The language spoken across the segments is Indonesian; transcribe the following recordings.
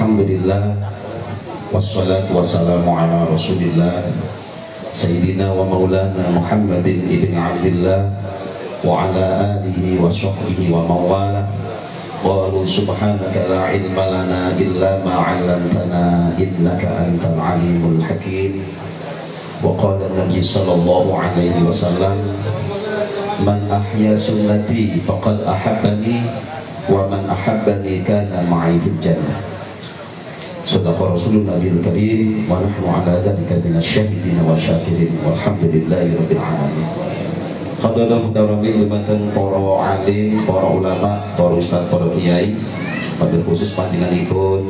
Alhamdulillah, wassalatu wassalamu ala rasulillah Sayyidina wa maulana Muhammadin ibn Abdillah wa ala alihi wa sahbihi wa mawala. Qalu subhanaka la ilma lana illa ma 'allamtana innaka antal alimul hakim. Wa qala Nabi sallallahu alaihi wasallam, man ahya sunnati faqad ahabbani wa man ahabbani kana ma'i fil jannah. Sadaqa Rasulullah Nabiyul Karim wa nahnu ala dzalika minasyahidin wa syakirin walhamdulillahi rabbil alamin. Hadirin muhtaramin dumateng para alim, para ulama, para ustaz, para kiai, pada khusus panjenenganipun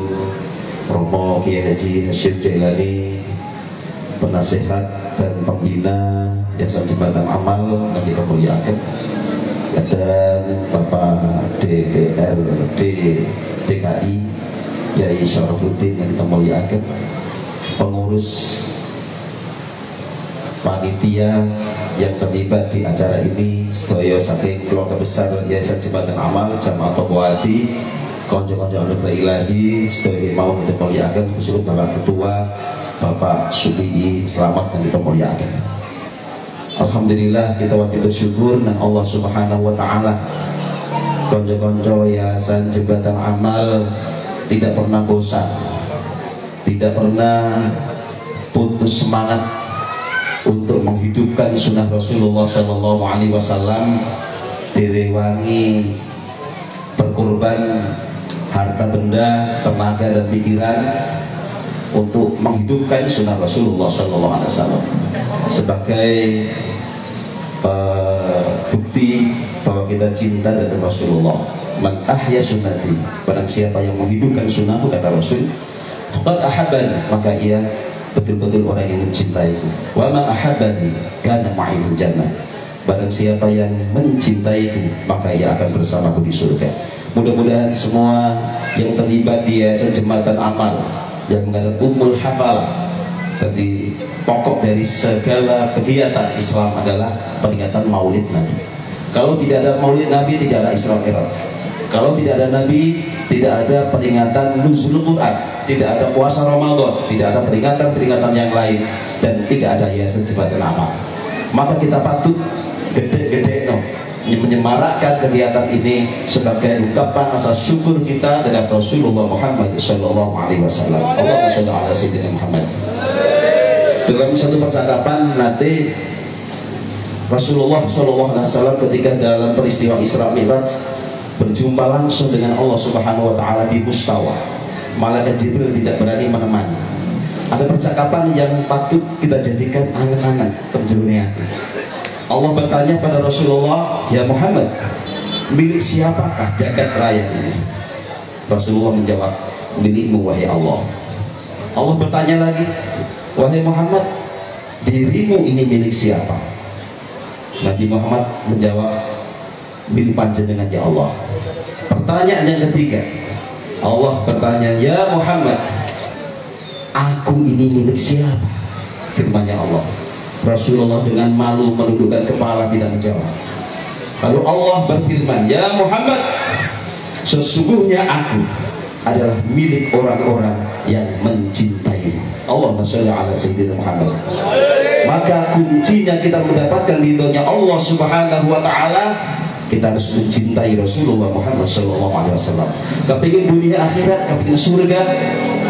Romo Kiai Haji Hasyim Jailani, penasehat dan pembina Yayasan Jembatan Amal yang dimuliakan, dan Bapak DPRD DKI Yai Syarafuddin yang dimuliakan, pengurus panitia yang terlibat di acara ini, sedaya saking keluarga besar Yayasan Jembatan Amal, Jamaah Tobawati, konco-konco Anugerah Ilahi, sedaya mau kita muliakan, khusus Bapak Ketua Bapak Subi'i, selamat dan kita muliakan. Alhamdulillah, kita wajib bersyukur dan Allah Subhanahu wa taala. Konco-konco Yayasan Jembatan Amal tidak pernah bosan, tidak pernah putus semangat untuk menghidupkan sunnah Rasulullah Sallallahu Alaihi Wasallam, direwangi berkorban harta benda, tenaga dan pikiran untuk menghidupkan sunnah Rasulullah Sallallahu Alaihi Wasallam sebagai bukti bahwa kita cinta dengan Rasulullah. Man ahya sunnati, barang siapa yang menghidupkan sunnahku, kata Rasul, faqad ahabbani, maka ia betul-betul orang yang mencintaiku. Wa man ahabbani kana ma'i fil jannah, barang siapa yang mencintaiku maka ia akan bersamaku di surga. Mudah-mudahan semua yang terlibat di Yayasan Jembatan Amal yang mengadakan Ummul Hafalah, jadi pokok dari segala kegiatan Islam adalah peringatan Maulid Nabi. Kalau tidak ada Maulid Nabi, tidak ada Isra Mi'raj. Kalau tidak ada Nabi, tidak ada peringatan Nuzul Quran, tidak ada puasa Ramadan, tidak ada peringatan-peringatan yang lain, dan tidak ada Yayasan Jembatan Amal. Maka kita patut gede-gede menyemarakkan kegiatan ini sebagai ungkapan rasa syukur kita dengan Rasulullah Muhammad Sallallahu Alaihi Wasallam. Allahumma shalli ala sayyidina Muhammad. Dalam satu percakapan nanti Rasulullah Sallallahu Alaihi Wasallam ketika dalam peristiwa Isra Mi'raj berjumpa langsung dengan Allah Subhanahu Wa Taala di Mustawa, malaikat Jibril tidak berani menemani. Ada percakapan yang patut kita jadikan angan-angan terjunnya. Allah bertanya pada Rasulullah, ya Muhammad, milik siapakah jagat raya ini? Rasulullah menjawab, milikmu wahai Allah. Allah bertanya lagi, wahai Muhammad, dirimu ini milik siapa? Nabi Muhammad menjawab, milik panjenengan ya Allah. Pertanyaan yang ketiga, Allah bertanya, ya Muhammad, aku ini milik siapa? Firman-Nya Allah. Rasulullah dengan malu menundukkan kepala, tidak menjawab. Lalu Allah berfirman, ya Muhammad, sesungguhnya aku adalah milik orang-orang yang mencintai. Allahumma shalli ala sayyidina Muhammad. Maka kuncinya kita mendapatkan ridhonya Allah Subhanahu wa taala, kita harus mencintai Rasulullah Muhammad Sallallahu Alaihi Wasallam. Kepingin dunia akhirat, kepingin surga,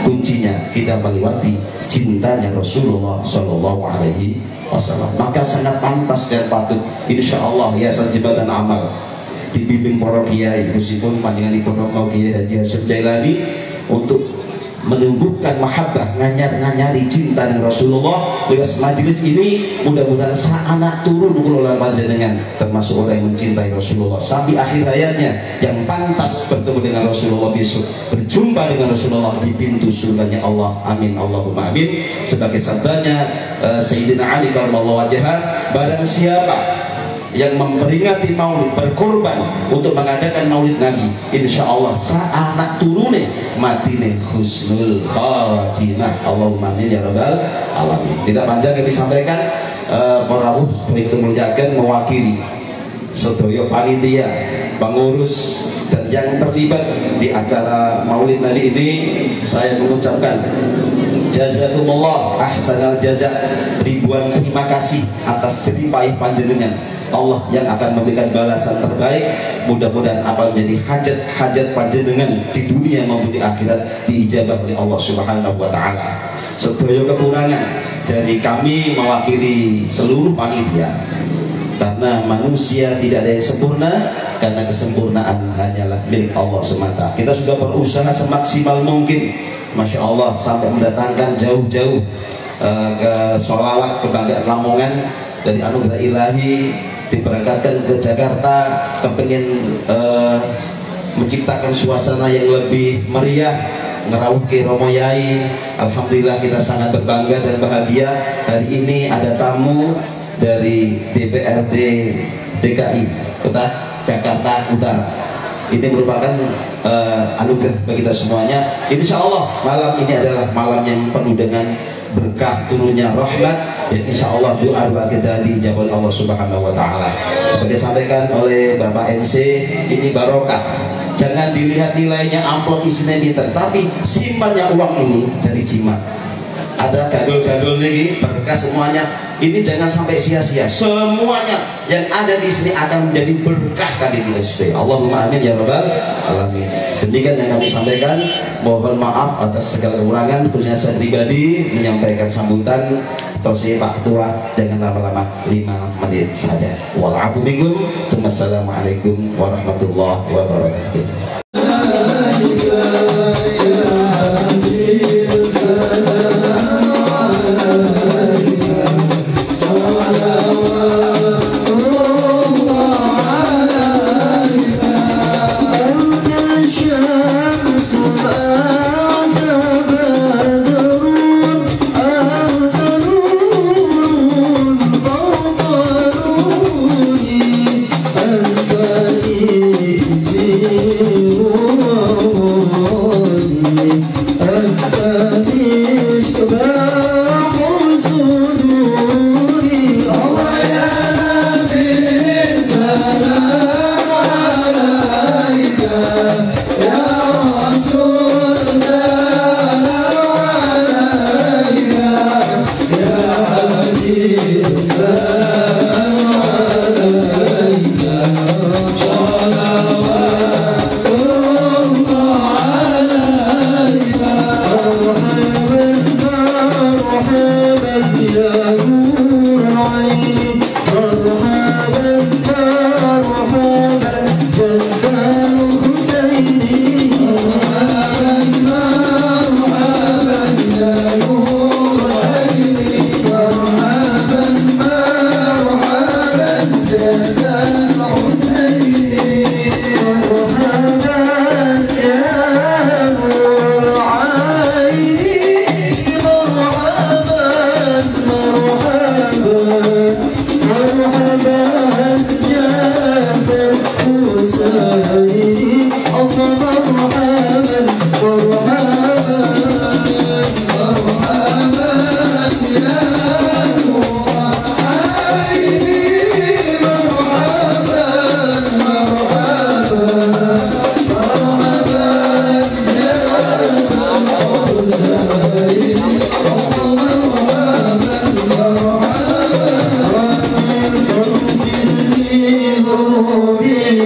kuncinya kita melewati cintanya Rasulullah Sallallahu Alaihi Wasallam. Maka sangat pantas dan patut, insya Allah Yayasan Jembatan Amal dibimbing para kiai, meskipun panjenenganipun Romo Kiai Haji Hasyim Jailani, untuk menumbuhkan mahabbah, nganyar-nganyari cinta dengan Rasulullah lewat majelis ini. Mudah-mudahan anak turun kelola panjenengan termasuk orang yang mencintai Rasulullah sampai akhir hayatnya, yang pantas bertemu dengan Rasulullah besok, berjumpa dengan Rasulullah di pintu surganya Allah. Amin Allahumma amin. Sebagai sabdanya Sayyidina Ali karramallahu wajhah, barang siapa yang memperingati maulid, berkorban untuk mengadakan maulid Nabi, insya Allah saat anak turune matine husnul khatimah. Allahumma amin ya rabbal alamin. Tidak panjang yang disampaikan, para sebagai muliakan mewakili sedaya panitia pengurus dan yang terlibat di acara Maulid Nabi ini, saya mengucapkan jazakumullah ahsanal jaza, ribuan terima kasih atas jerih payah panjenengan. Allah yang akan memberikan balasan terbaik. Mudah-mudahan apa menjadi hajat-hajat panjenengan di dunia maupun di akhirat diijabah oleh Allah Subhanahu wa taala. Sedaya kekurangan dari kami mewakili seluruh panitia, karena manusia tidak ada yang sempurna, karena kesempurnaan hanyalah milik Allah semata. Kita sudah berusaha semaksimal mungkin, Masya Allah, sampai mendatangkan jauh-jauh ke sholawat kebanggaan Lamongan dari anugerah ilahi, diberangkatkan ke Jakarta, kepengen menciptakan suasana yang lebih meriah, ngerawuh ke Romo Yai. Alhamdulillah kita sangat berbangga dan bahagia. Hari ini ada tamu dari DPRD DKI Kota Jakarta Utara. Ini merupakan anugerah bagi kita semuanya. Insya Allah malam ini adalah malam yang penuh dengan berkah turunnya rahmat, dan insya Allah doa-doa kita dijawab oleh Allah Subhanahu wa taala. Seperti disampaikan oleh Bapak MC, ini barokah. Jangan dilihat nilainya amplop isinya liter, tapi simpannya uang ini dari jimat. Ada gadul-gadul ini berkah semuanya. Ini jangan sampai sia-sia. Semuanya yang ada di sini akan menjadi berkah kali ini. Allahumma amin ya rabbal alamin. Demikian yang kami sampaikan. Mohon maaf atas segala kekurangan. Khususnya saya pribadi menyampaikan sambutan. Tausiah Pak Ketua, jangan lama-lama, 5 menit saja. Walafu minkum. Wassalamualaikum warahmatullahi wabarakatuh.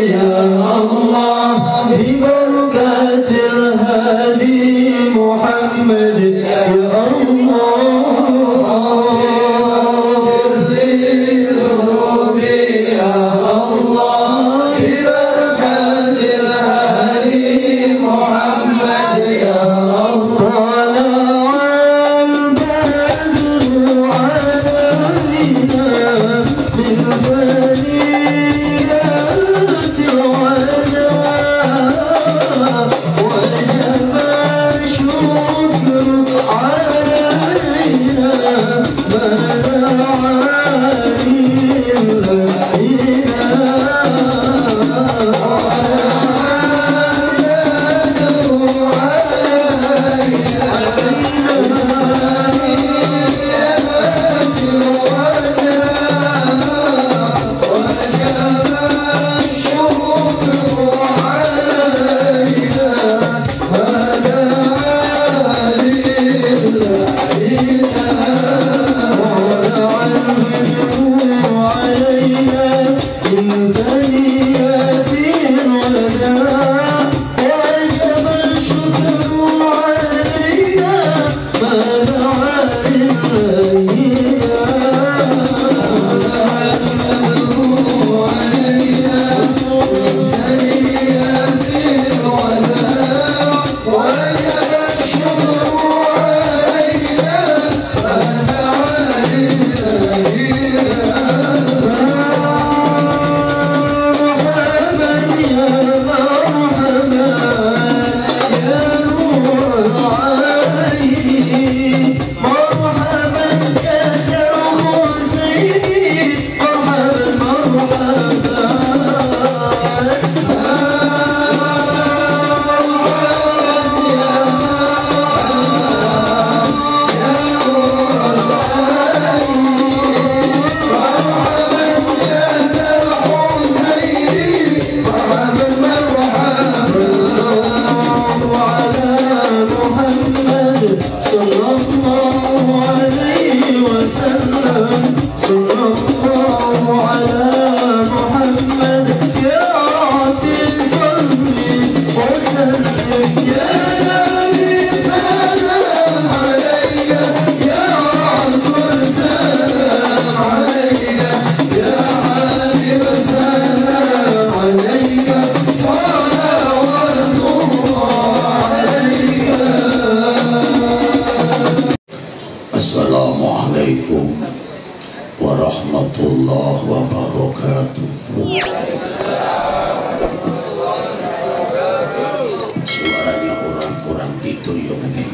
Ya Allah, bi barakatil warahmatullahi wabarakatuh. Suaranya orang-orang tidur yang ini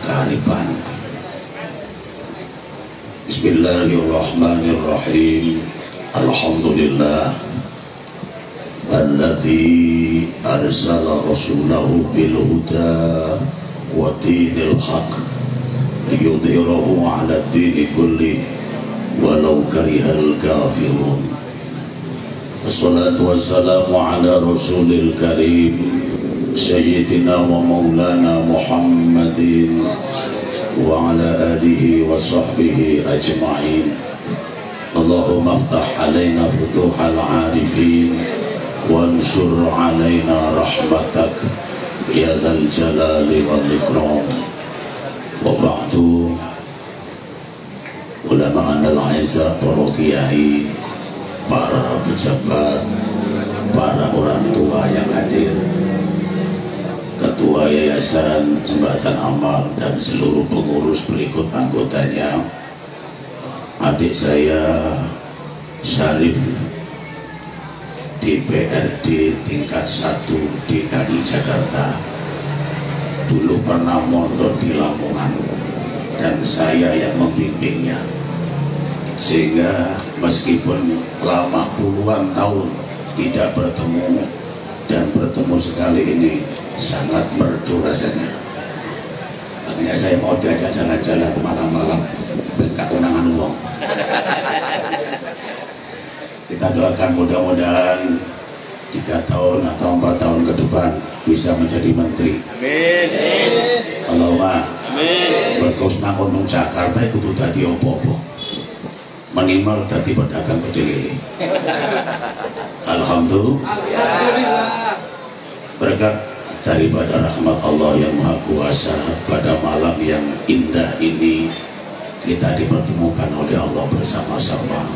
kariban. Bismillahirrahmanirrahim. Alhamdulillah alladzi arsala rasulahu bil huda wa dinil haq liyudhhirahu 'ala ad-dini kulli walau karihal kafirun. Wassalatu wassalamu ala rasulil karim sayyidina wa maulana Muhammadin wa ala alihi wa sahbihi ajma'in. Allahumma aftah alaina futuhal arifin wansur alaina rahmatak ya dzal jalali wal ikram. Wa ba'du, ulama andal aizah, para kiai, para pejabat, para orang tua yang hadir, ketua yayasan Jembatan Amal dan seluruh pengurus berikut anggotanya, adik saya Syarif DPRD tingkat 1 DKI Jakarta, dulu pernah mondok di Lamongan dan saya yang membimbingnya, sehingga meskipun lama puluhan tahun tidak bertemu dan bertemu sekali ini sangat merdu rasanya. Makanya saya mau diajak jalan-jalan malam-malam berkat undangan uang. Kita doakan mudah-mudahan 3 tahun atau 4 tahun ke depan bisa menjadi menteri. Amin. Allahumma amin. Berkos nang gunung Jakarta kudu dadi opo-opo. Minimal dadi pedagang kecil ini. Alhamdulillah. Berkat daripada rahmat Allah yang Maha Kuasa, pada malam yang indah ini kita dipertemukan oleh Allah bersama-sama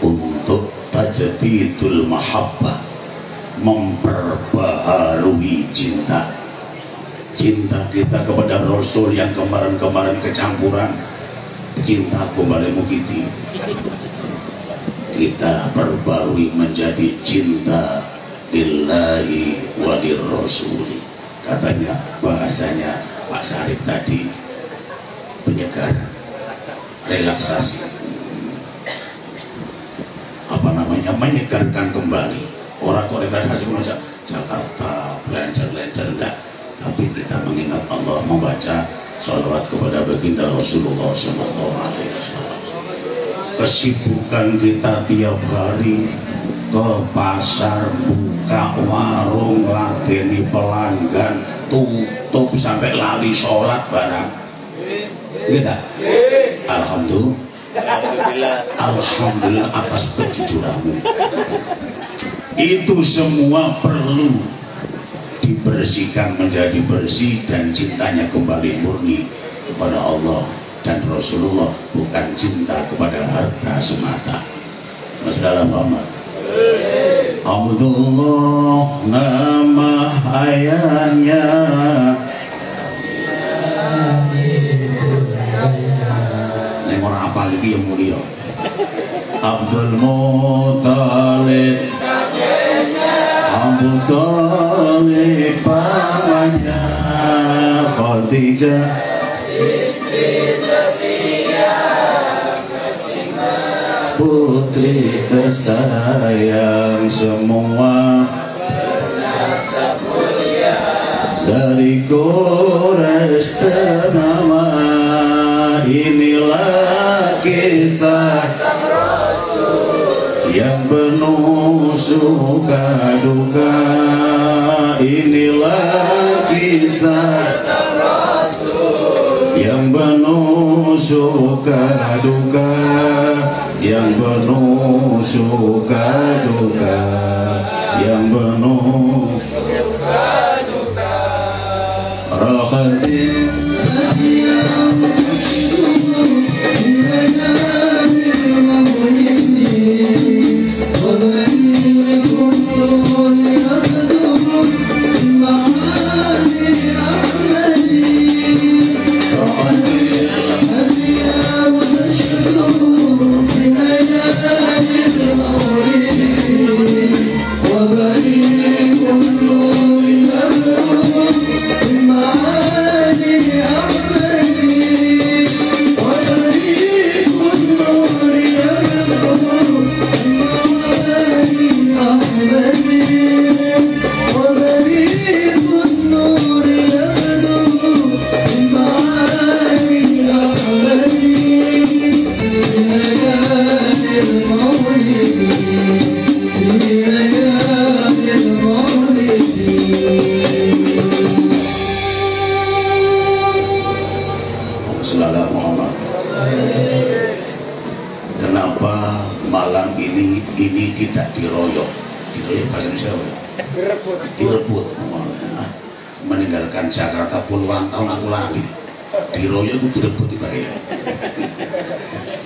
untuk tajdidul mahabbah, memperbaharui cinta kita kepada Rasul yang kemarin-kemarin kecampuran cinta kembali mukiti, kita perbarui menjadi cinta lillahi walir rasuli. Katanya bahasanya Pak Syarif tadi penyegar, relaksasi, apa namanya, menyegarkan kembali. Orang kok rekreasi mengucap Jakarta belajar-belajar enggak, tapi kita mengingat Allah, membaca sholawat kepada baginda Rasulullah SAW. Kesibukan kita tiap hari ke pasar, buka warung, ladeni pelanggan, tutup sampai lali sholat barang. Gitu? Alhamdulillah atas kejujuranmu. Itu semua perlu dibersihkan menjadi bersih dan cintanya kembali murni kepada Allah dan Rasulullah, bukan cinta kepada harta semata. Masalah Muhammad. Abdullah nama ayahnya, ini orang apa lagi yang mulia? Abdul Muttalib, Abu Thalib pamannya, Khadijah istri setia, putri tersayang, semua bernasab mulia, dari Quraisy ternama. Inilah kisah sang Rasul yang penuh suka duka. Inilah kisah sang Rasul yang penuh suka duka, yang penuh suka duka, yang penuh suka duka. Rahatin Thank you. Kenapa malam ini tidak diroyok? Diroyok bahasa Indonesia apa? Direbut. Meninggalkan Jakarta puluhan tahun aku lari. Diroyok itu direbut ya.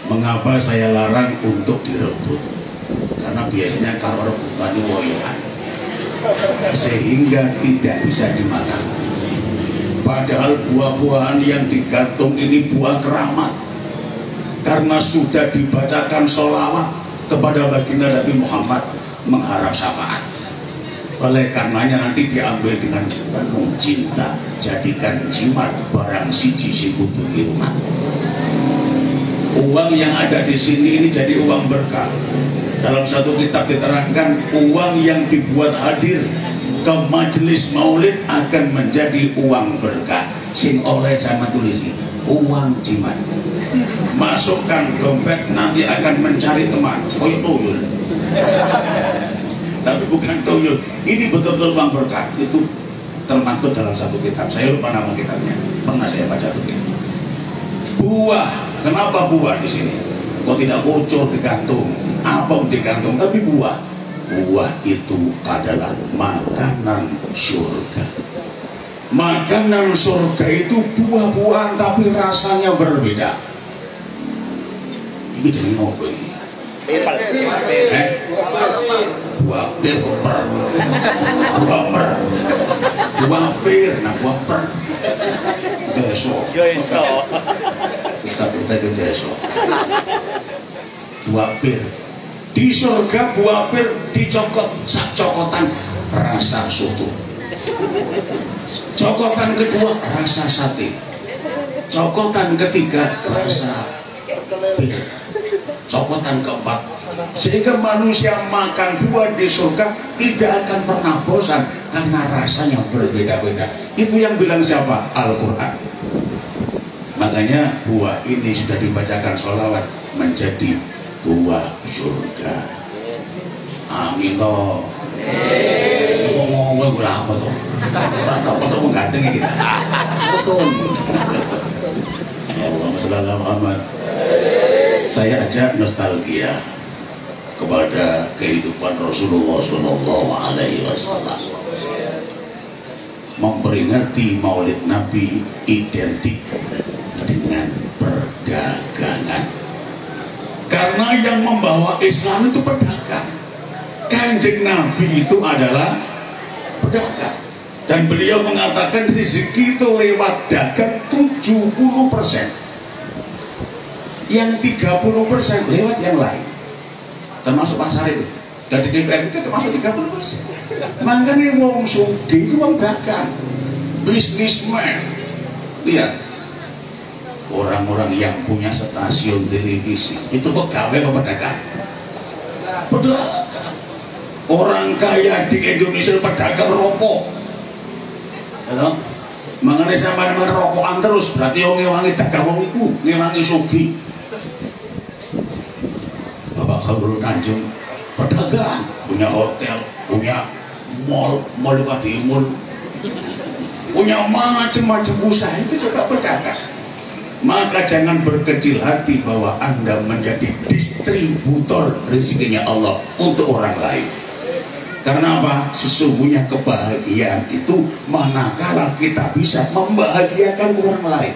Mengapa saya larang untuk direbut? Karena biasanya kalau rebutan itu woyokan, sehingga tidak bisa dimakan. Padahal buah-buahan yang digantung ini buah keramat, karena sudah dibacakan sholawat kepada baginda Nabi Muhammad mengharap syafaat. Oleh karenanya nanti diambil dengan penuh cinta, jadikan jimat barang siji sing kudu kirumat. Uang yang ada di sini ini jadi uang berkah. Dalam satu kitab diterangkan uang yang dibuat hadir ke majelis maulid akan menjadi uang berkah. Sing oleh sama tulisi uang jimat. Masukkan dompet nanti akan mencari teman. Koyo tuyul. Tapi bukan tuyul. Ini betul-betul uang berkah. Itu termaktub dalam satu kitab. Saya lupa nama kitabnya. Pernah saya baca begitu. Buah. Kenapa buah di sini? Kok tidak bocor digantung? Apa digantung? Tapi buah. Buah itu adalah makanan surga. Makanan surga itu buah-buahan tapi rasanya berbeda. Ini jadi ngopi. Buah pir, buah per, buah pir, nah buah per, deso. Kita deso. Buah pir. Di surga buah pir dicokot sak cokotan rasa soto. Cokotan kedua rasa sate. Cokotan ketiga rasa pir. Cokotan keempat. Sehingga manusia makan buah di surga tidak akan pernah bosan karena rasanya berbeda-beda. Itu yang bilang siapa? Al-Quran. Makanya buah ini sudah dibacakan sholawat menjadi buah surga. Amin toh. Ngomong gue apa toh? Atau menggandeng kita. Betul. Allahumma shalli ala Muhammad. Saya ajak nostalgia kepada kehidupan Rasulullah Sallallahu Alaihi Wasallam. Memperingati Maulid Nabi identik dengan perdagangan. Karena yang membawa Islam itu pedagang. Kanjeng Nabi itu adalah pedagang. Dan beliau mengatakan rezeki itu lewat dagang 70%. Yang 30% lewat yang lain. Termasuk pasar itu. Dan di DPR itu termasuk 30%. Makanya wong sugih itu wong dagang. Bisnismen. Lihat. Orang-orang yang punya stasiun televisi itu pegawai apa pedagang? Pedagang. Orang kaya di Indonesia pedagang rokok. Mengenai sama rokokan terus berarti yang ngewangi dagang wong iku, ngewangi sugih. Bapak Khairul Tanjung pedagang, punya hotel, punya mall Padimul, punya macam-macam usaha, itu juga pedagang. Maka jangan berkecil hati bahwa Anda menjadi distributor rezekinya Allah untuk orang lain. Karena apa? Sesungguhnya kebahagiaan itu manakala kita bisa membahagiakan orang lain.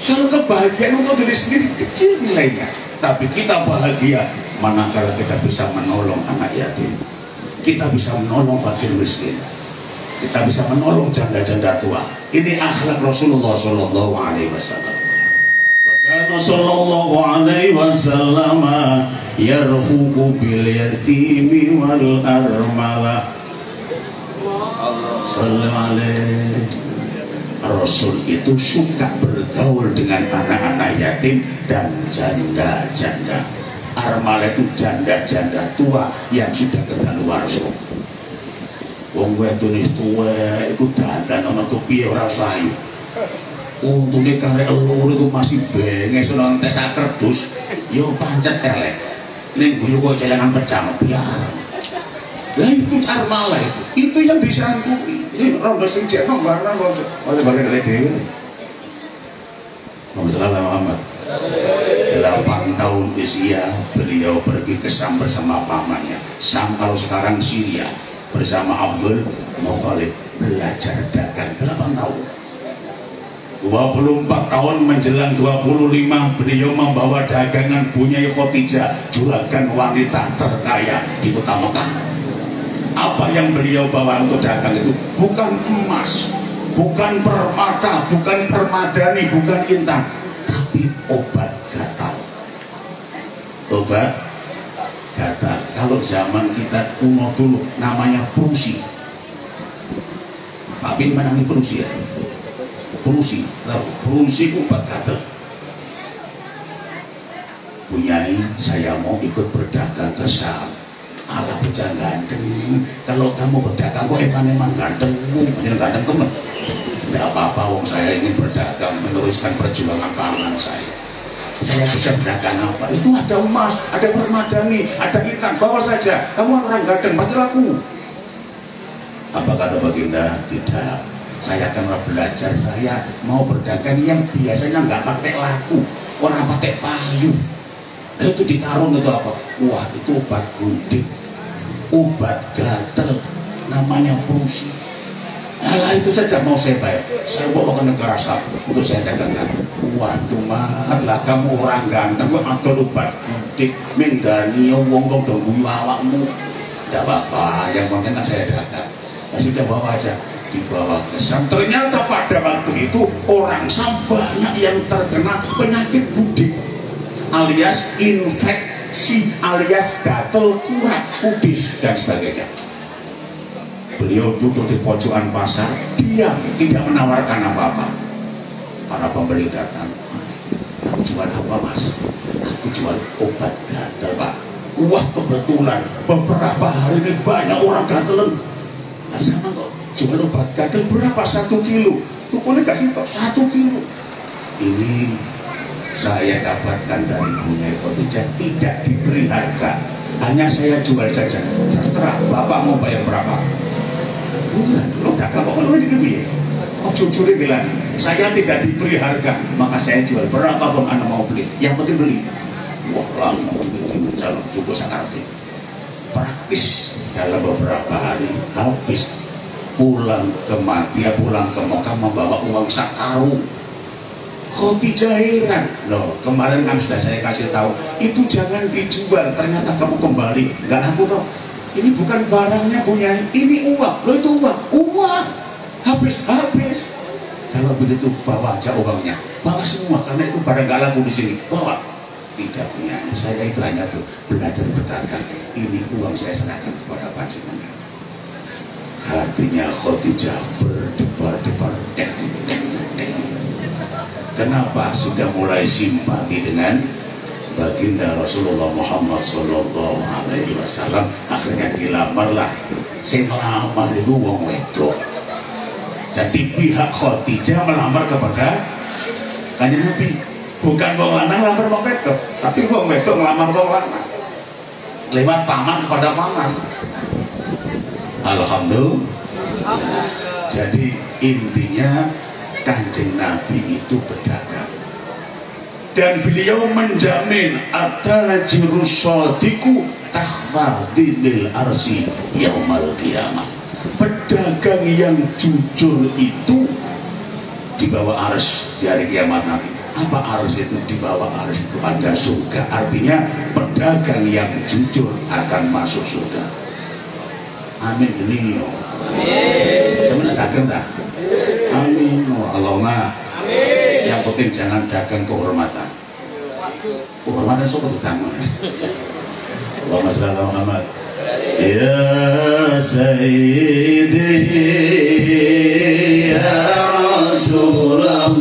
Kalau kebahagiaan untuk diri sendiri kecil nilainya, tapi kita bahagia manakala kita bisa menolong anak yatim, kita bisa menolong fakir miskin, kita bisa menolong janda-janda tua. Ini akhlak Rasulullah Sallallahu Alaihi Wasallam. Bahkan Sallallahu Alaihi Wasallam yarfuqu bil yatimi wal armala. Sallallahu alaihi. Rasul itu suka bergaul dengan anak-anak yatim dan janda-janda. Armala itu janda-janda tua yang sudah kedaluarsa. wong wedok wis tuwek iku dandan ana kepiye ora sayu. Untungnya karek elur itu masih benges orang tes kerdus yo pancet elek ning guyu kok celengan pecah biar lah itu cara malah itu yang disangkui ini rondo sing cek nombarna oleh balik dari dewe Muhammad Muhammad 8 tahun usia beliau pergi ke Sam bersama pamannya. Sam kalau sekarang Syria bersama Abdul Muthalib belajar dagang 8 tahun. 24 tahun menjelang 25 beliau membawa dagangan Bunyai Khadijah, juragan wanita terkaya di kota Mekah. Apa yang beliau bawa untuk dagang itu bukan emas, bukan permata, bukan permadani, bukan intan, tapi obat gatal. Obat gatal. Kalau zaman kita kuno dulu namanya prusi. Pak Bin menangi prusi ya. Prusi, prusi obat gatal. Bunyai, saya mau ikut berdagang ke Sam. Ala bocah ganteng. Kalau kamu berdagang kok eman ganteng, banyak ganteng temen. Tidak apa-apa, wong saya ingin berdagang, meneruskan perjuangan paman saya. Saya bisa berdagang apa? Itu ada emas, ada permadani, ada intan, bawa saja. Kamu orang ganteng, pasti laku. Apa kata Baginda? Tidak. Saya akan belajar, saya mau berdagang yang biasanya nggak pakai laku, orang pakai payung. Nah, itu ditaruh itu apa? Wah, itu obat gundik, obat gatel, namanya prusi. Nah, itu saja mau saya bayar. Saya bawa ke negara Sam untuk saya dagangkan. Waduh, lah kamu orang ganteng, kok atur obat gundik, menggani wong dong guyu awakmu. Tidak apa-apa, yang penting kan saya dagang. Nah, sudah bawa aja. Dibawa ke Sam. Ternyata pada waktu itu orang Sam banyak yang terkena penyakit gudik alias infeksi alias gatel, kurat, kudis dan sebagainya. Beliau duduk di pojokan pasar, diam, tidak menawarkan apa-apa. Para pembeli datang, aku jual apa mas? Aku jual obat gatel pak. Wah kebetulan beberapa hari ini banyak orang gatelan. Nah sama kok jual obat gatel berapa? 1 kilo. Tuh boleh kasih kok 1 kilo. Ini saya dapatkan dari Bunyai Khadijah, tidak diberi harga, hanya saya jual saja. Terserah bapak mau bayar berapa. Bukan, lo dagang kok lo dikebiri. Oh jujur bilang, saya tidak diberi harga, maka saya jual berapapun anda mau beli. Yang penting beli. Wah langsung calon cukup sakarti. Praktis dalam beberapa hari habis. Pulang ke Madinah, pulang ke Mekah membawa uang sakarung. Khadijah heran, loh kemarin kan sudah saya kasih tahu itu jangan dijual, ternyata kamu kembali nggak laku toh. Ini bukan barangnya punya, ini uang, loh itu uang habis. Kalau begitu bawa aja uangnya, bawa semua karena itu barang nggak laku di sini, bawa. Tidak punya, saya itu hanya tuh belajar berdagang. Ini uang saya serahkan kepada panjenengan. Hatinya Khadijah berdebar-debar. Kenapa? Sudah mulai simpati dengan baginda Rasulullah Muhammad Sallallahu Alaihi Wasallam. Akhirnya dilamarlah. Sing lamar itu wong wedok. Jadi pihak Khadijah melamar kepada Kanjeng Nabi. Bukan wong lanang lamar wong wedok, tapi wong wedok melamar wong lanang. Lewat paman kepada paman. Alhamdulillah. Jadi intinya Kanjeng Nabi itu berdagang dan beliau menjamin at-tajirus shadiqu tahfadhil arsi yaumal qiyamah. Pedagang yang jujur itu di bawah ars di hari kiamat nanti. Apa ars itu? Di bawah ars itu ada surga. Artinya pedagang yang jujur akan masuk surga. Amin. Amin. Sebenarnya dagang tak? Amin. Allahumma. Amin. Yang penting jangan dagang kehormatan. Kehormatan sok tukang. Allahumma shalli ala Muhammad. Ya Sayyidi ya Rasulullah.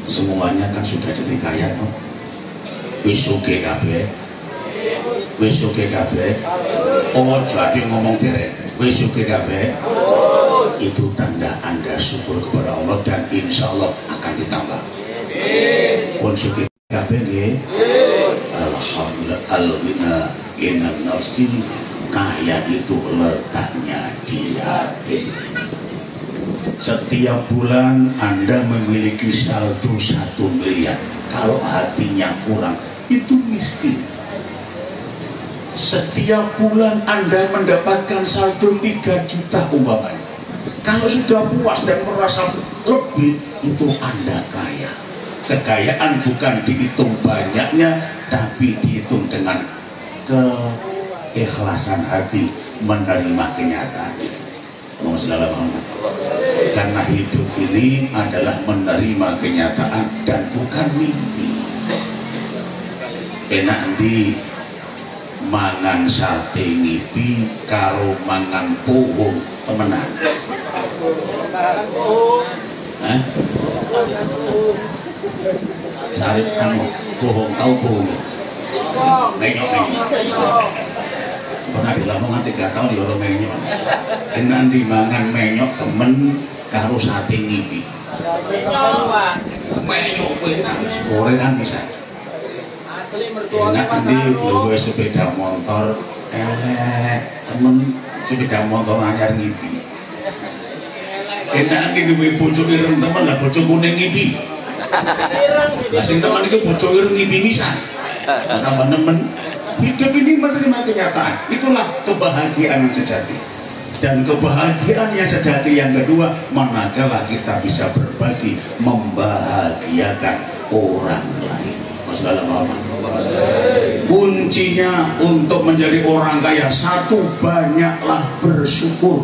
Semuanya kan sudah jadi kaya toh. Wis sugih kabeh. Wis sugih kabeh. Oh, jadi ngomong derek. Wis sugih kabeh. Itu tanda Anda syukur kepada Allah dan insya Allah akan ditambah. Pun sugih kabeh nggih. Alhamdulillah al-ghina inan nafsi, kaya itu letaknya di hati. Setiap bulan Anda memiliki saldo 1 miliar. Kalau hatinya kurang, itu miskin. Setiap bulan Anda mendapatkan saldo 3 juta umpamanya. Kalau sudah puas dan merasa lebih, itu Anda kaya. Kekayaan bukan dihitung banyaknya, tapi dihitung dengan keikhlasan hati menerima kenyataan. Karena hidup ini adalah menerima kenyataan dan bukan mimpi. Enak di mangan sate ngipi karo mangan pohon temenan. Sarip kamu bohong, tahu bohong? Menyok. Pernah di Lamongan 3 tahun di orang menyok. Nanti mangan menyok temen karo sate ngipi. Menyok enak, gorengan bisa. Enak nanti gue sepeda motor, temen sepeda motor anyar ngipi. Enak nanti gue bojo ireng temen lah bojo kuning ngipi. Sing teman itu bojo ireng ngipi bisa. Tambah nemen. Hidup ini menerima kenyataan. Itulah kebahagiaan yang sejati. Dan kebahagiaan yang sejati yang kedua, manakala kita bisa berbagi, membahagiakan orang lain. Kuncinya untuk menjadi orang kaya, satu, banyaklah bersyukur.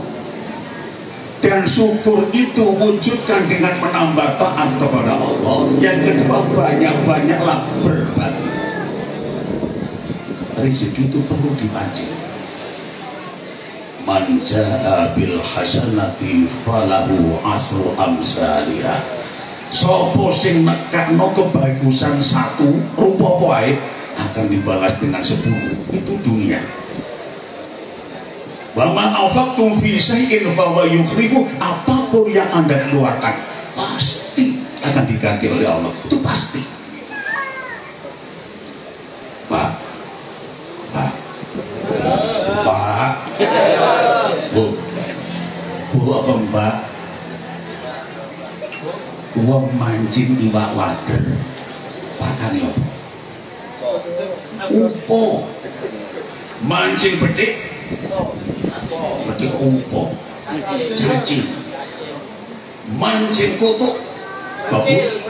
Dan syukur itu wujudkan dengan menambah taat kepada Allah. Yang kedua, banyak-banyaklah berbagi. Rezeki itu perlu dipancing. Man jaa bil hasanati falahu asru amsalihah. Sopo sing nekakno kebagusan 1 rupa wae akan dibalas dengan 10. Itu dunia. Wa man anfaqtum fi syai'in fa huwa yukhlifu. Apapun yang Anda keluarkan pasti akan diganti oleh Allah. Itu pasti. Pak, Bu apa Mbak? Wong mancing iwak wader pakane apa? Upo. Mancing betik upo. Cacing. Mancing kutuk bagus.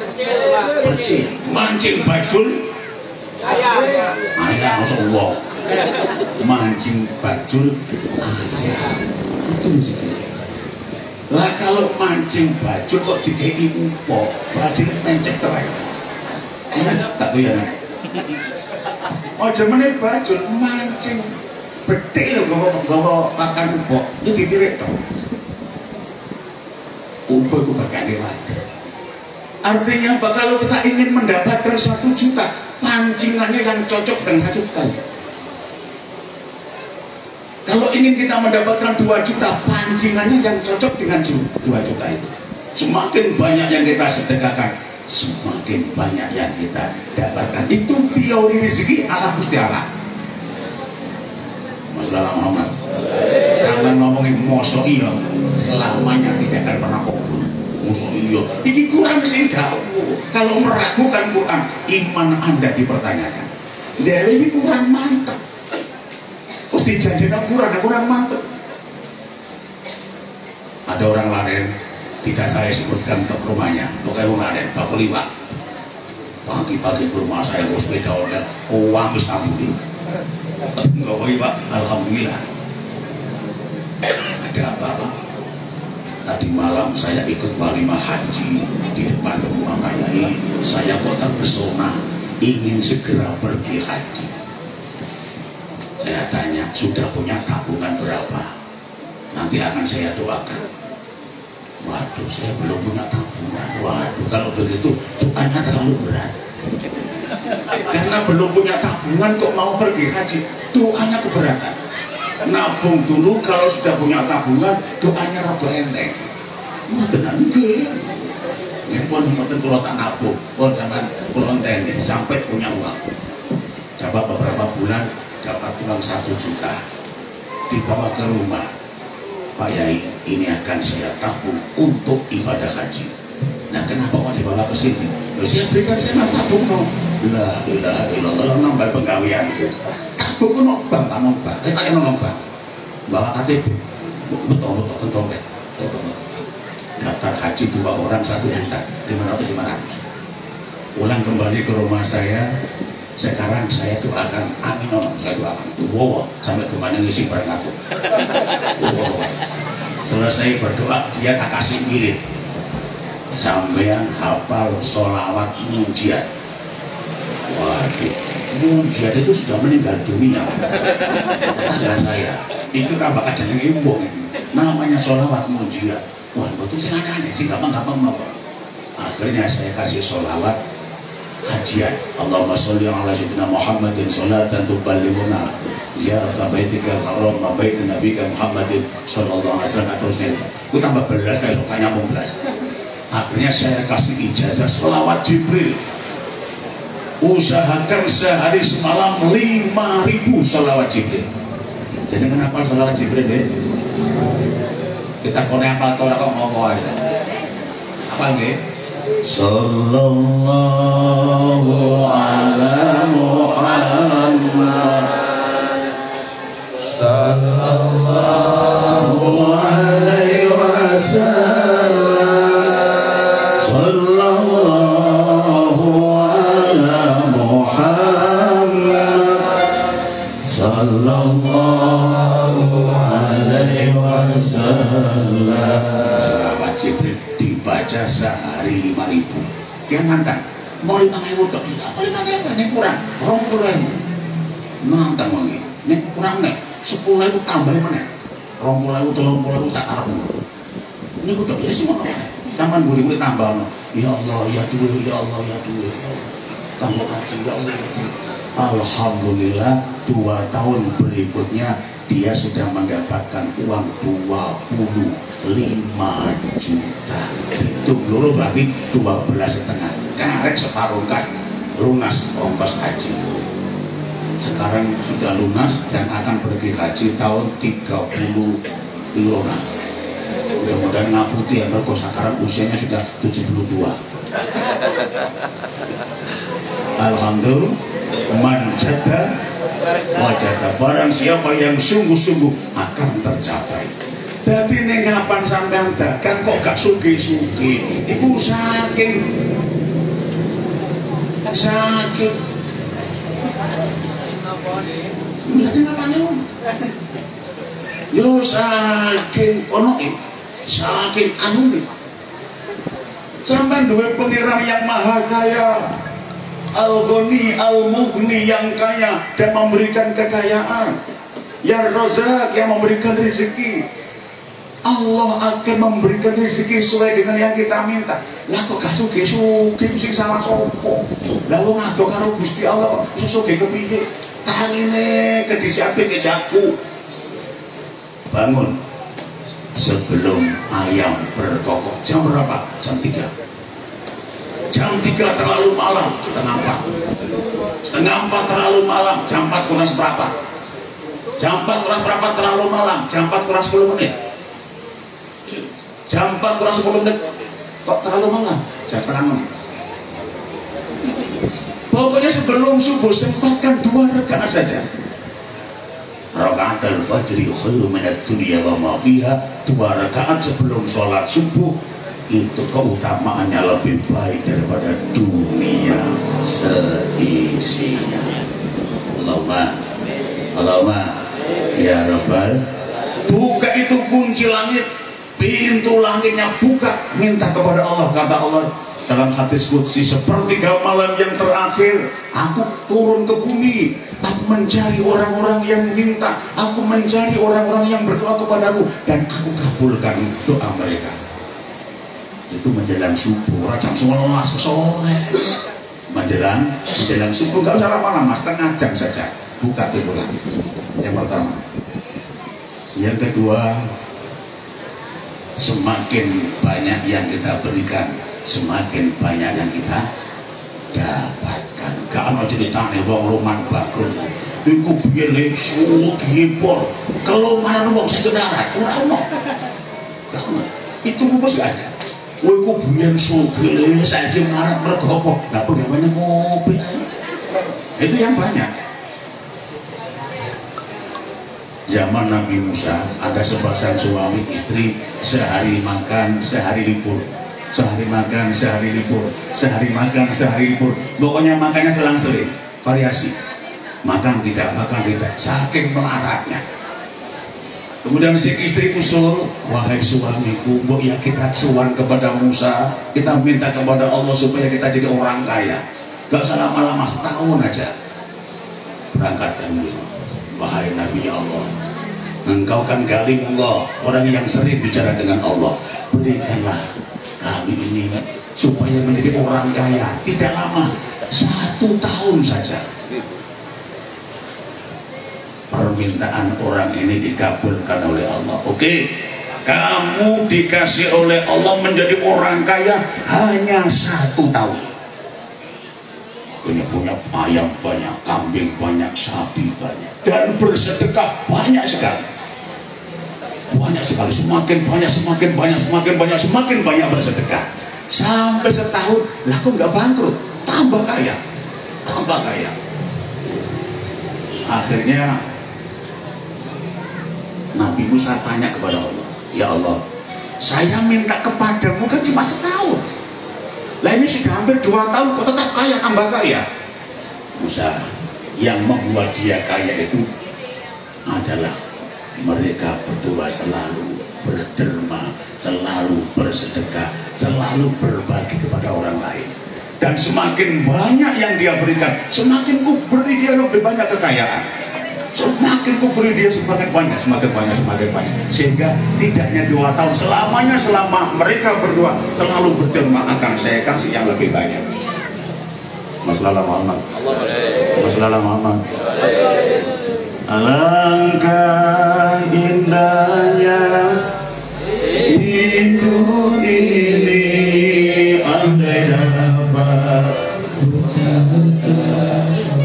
Percik. Mancing bajul ayam masuk uang. Mancing bajul ayam. Itu rezeki. Lah kalau mancing bajul kok dikei upo, bajul tencek terang. Tak tuh ya. Oh jamannya bajul mancing betik loh bawa makan upo, itu ditirik dong. Upo itu bagian wadah. Artinya apa? Kalau kita ingin mendapatkan 1 juta, pancingannya yang cocok dan hajat sekali. Kalau ingin kita mendapatkan 2 juta, pancingannya yang cocok dengan 2 juta itu. Semakin banyak yang kita sedekahkan, semakin banyak yang kita dapatkan. Itu teori rezeki ala Gusti Allah. Masalah Muhammad. Sampai ngomongin mosok iya, selamanya tidak akan pernah kabur. Mosok iya. Ini kurang sih jauh. Kalau meragukan Quran, iman Anda dipertanyakan. Dari ini kurang mantap. Mesti janjinya kurang mantap. Ada orang lain, tidak saya sebutkan ke rumahnya, pokoknya orang lain, Pak Liwat. Pagi-pagi ke rumah saya, sepeda organ, uang Istanbul. Enggak boleh Pak, alhamdulillah. Ada apa-apa? Tadi malam saya ikut walimah haji di depan rumah Pak Yai. Saya kok terpesona, ingin segera pergi haji. Saya tanya, sudah punya tabungan berapa? Nanti akan saya doakan. Waduh, saya belum punya tabungan. Waduh, kalau begitu doanya terlalu berat. Karena belum punya tabungan kok mau pergi haji, doanya keberatan. Nabung dulu, kalau sudah punya tabungan, doanya rada enteng. Wah, tenang ke. Nggih, mboten kula tak nabung, kula sampean kula enteng sampai punya uang. Dapat beberapa bulan dapat uang 1 juta, dibawa ke rumah. Pak Yai, ini akan saya tabung untuk ibadah haji. Nah, kenapa kok dibawa ke sini? Loh, saya berikan, saya tabung no. La ilaha illallah, nambah penggaweanku. Tabung no bang, kamu bang, kita yang bang. Bawa KTP, betul tentu. Daftar haji 2 orang 1 juta, 500. Pulang kembali ke rumah saya. Sekarang saya doakan, amin, saya doakan wow, sampai kemana ngisi bareng aku. Wow. Selesai berdoa, dia tak kasih mirip. Sampean hafal sholawat munjiat. Waduh, munjiat itu sudah meninggal dunia. Ada saya, itu kan bakal jeneng imbong ini. Namanya sholawat munjiat. Wah, betul sih aneh-aneh sih, gampang-gampang. Akhirnya saya kasih sholawat kajian. Allahumma sholli ala sayyidina Muhammadin sholatan tuballighuna ziyarata baitikal haram wa bait nabiyika Muhammadin sallallahu alaihi wasallam. Terusnya aku tambah belas kayak sukanya nyambung belas. Akhirnya saya kasih ijazah sholawat Jibril. Usahakan sehari semalam 5.000 sholawat Jibril. Jadi kenapa sholawat Jibril deh? Kita konek apa atau kok ngomong aja. Apa nggih? Sallallahu ala Muhammad sallallahu alaihi wasallam sallallahu ala Muhammad sallallahu alaihi wasallam. Selamat Jibril dibaca sehari 5.000. Dia nantang, mau 5.000 dok, apa 5.000? Ini kurang, 20.000. Nantang lagi, ini kurang nih, 10.000 tambahin mana? 20.000, 30.000 sakarmu. Ini dok, ya sih mau apa? Sampai boleh tambah no. Ya Allah, ya duit, ya Allah, ya duit. Kamu kasih ya Allah. Alhamdulillah 2 tahun berikutnya dia sudah mendapatkan uang 25 juta. Itu dulu berarti 12,5. Karek separuh kas lunas ongkos haji. Sekarang sudah lunas dan akan pergi haji tahun 30 lima. Mudah-mudahan ngaputi ya, kalau sekarang usianya sudah 72. Alhamdulillah, manjada wajada, barang siapa yang sungguh-sungguh akan tercapai. Tapi nengapan sampean dagang kok gak sugi-sugi, ibu saking yo saking saking anu nih sampai duwe pengiran yang maha kaya, Al-Ghani, Al-Mughni, yang kaya dan memberikan kekayaan, Ya Razak, yang memberikan rezeki. Allah akan memberikan rezeki sesuai dengan yang kita minta. Lah kok gak sugih-sugih sing salah sopo? Lah wong ado karo Gusti Allah kok iso sugih kepiye? Tangine kedisiapin ke jaku. bangun sebelum ayam berkokok. Jam berapa? Jam 3. Jam 3 terlalu malam, setengah 4. Setengah 4 terlalu malam, jam 4 kurang seberapa? Jam 4 kurang berapa terlalu malam? Jam 4 kurang 10 menit. Jam 4 kurang 10 menit. Kok terlalu malam? Jam setengah 6. Pokoknya sebelum subuh sempatkan 2 rakaat saja. Rakaat al-fajri khairu minad dunya wa ma fiha. 2 rakaat sebelum sholat subuh itu keutamaannya lebih baik daripada dunia seisinya. Allahumma ya Rabbal. Buka itu kunci langit, pintu langitnya buka, minta kepada Allah. Kata Allah dalam hadis qudsi, sepertiga malam yang terakhir aku turun ke bumi, aku mencari orang-orang yang minta, aku mencari orang-orang yang berdoa kepadaku, dan aku kabulkan doa mereka. Itu menjelang subuh, jam 11 sore. Menjelang subuh, gak usah lama-lama, setengah jam saja buka pintu langit. Yang pertama. Yang kedua, semakin banyak yang kita berikan, semakin banyak yang kita dapatkan. Gak ada ceritanya wong roman bangkrut iku biyen sugih pol kalau mana wong saya ke darat ora ono. Itu rumus gak ada. Kowe ku biyen sugih saiki marat mergo apa? Lah pegawainya kopi. Itu yang banyak. Zaman Nabi Musa ada sepasang suami istri, sehari makan sehari libur, sehari makan sehari libur, sehari makan sehari libur. Pokoknya makannya selang-seling, variasi, makan tidak saking melaratnya. Kemudian si istri usul, wahai suamiku, mbok ya kita suwan kepada Musa, kita minta kepada Allah supaya kita jadi orang kaya. Gak usah lama-lama, setahun aja berangkat dan Musa. Wahai Nabi Allah, engkau kan kalimullah, orang yang sering bicara dengan Allah, berikanlah kami ini supaya menjadi orang kaya. Tidak lama, 1 tahun saja. Permintaan orang ini dikabulkan oleh Allah. Oke, kamu dikasih oleh Allah menjadi orang kaya hanya 1 tahun. Punya ayam banyak, kambing banyak, sapi banyak, dan bersedekah banyak sekali. Banyak sekali, semakin banyak bersedekah. Sampai setahun, lah kok nggak bangkrut, tambah kaya. Akhirnya Nabi Musa tanya kepada Allah, ya Allah, saya minta kepadamu kan cuma setahun. Lah ini sudah hampir 2 tahun kok tetap kaya, tambah kaya. Musa, yang membuat dia kaya itu adalah mereka berdua selalu berderma, selalu bersedekah, selalu berbagi kepada orang lain. Dan semakin banyak yang dia berikan, semakin ku beri dia lebih banyak kekayaan. Semakin ku beri dia semakin banyak. Sehingga tidaknya 2 tahun, selamanya, selama mereka berdua selalu berderma, akan saya kasih yang lebih banyak. Masalah Muhammad. Alangkah indahnya hidup ini, andai dapat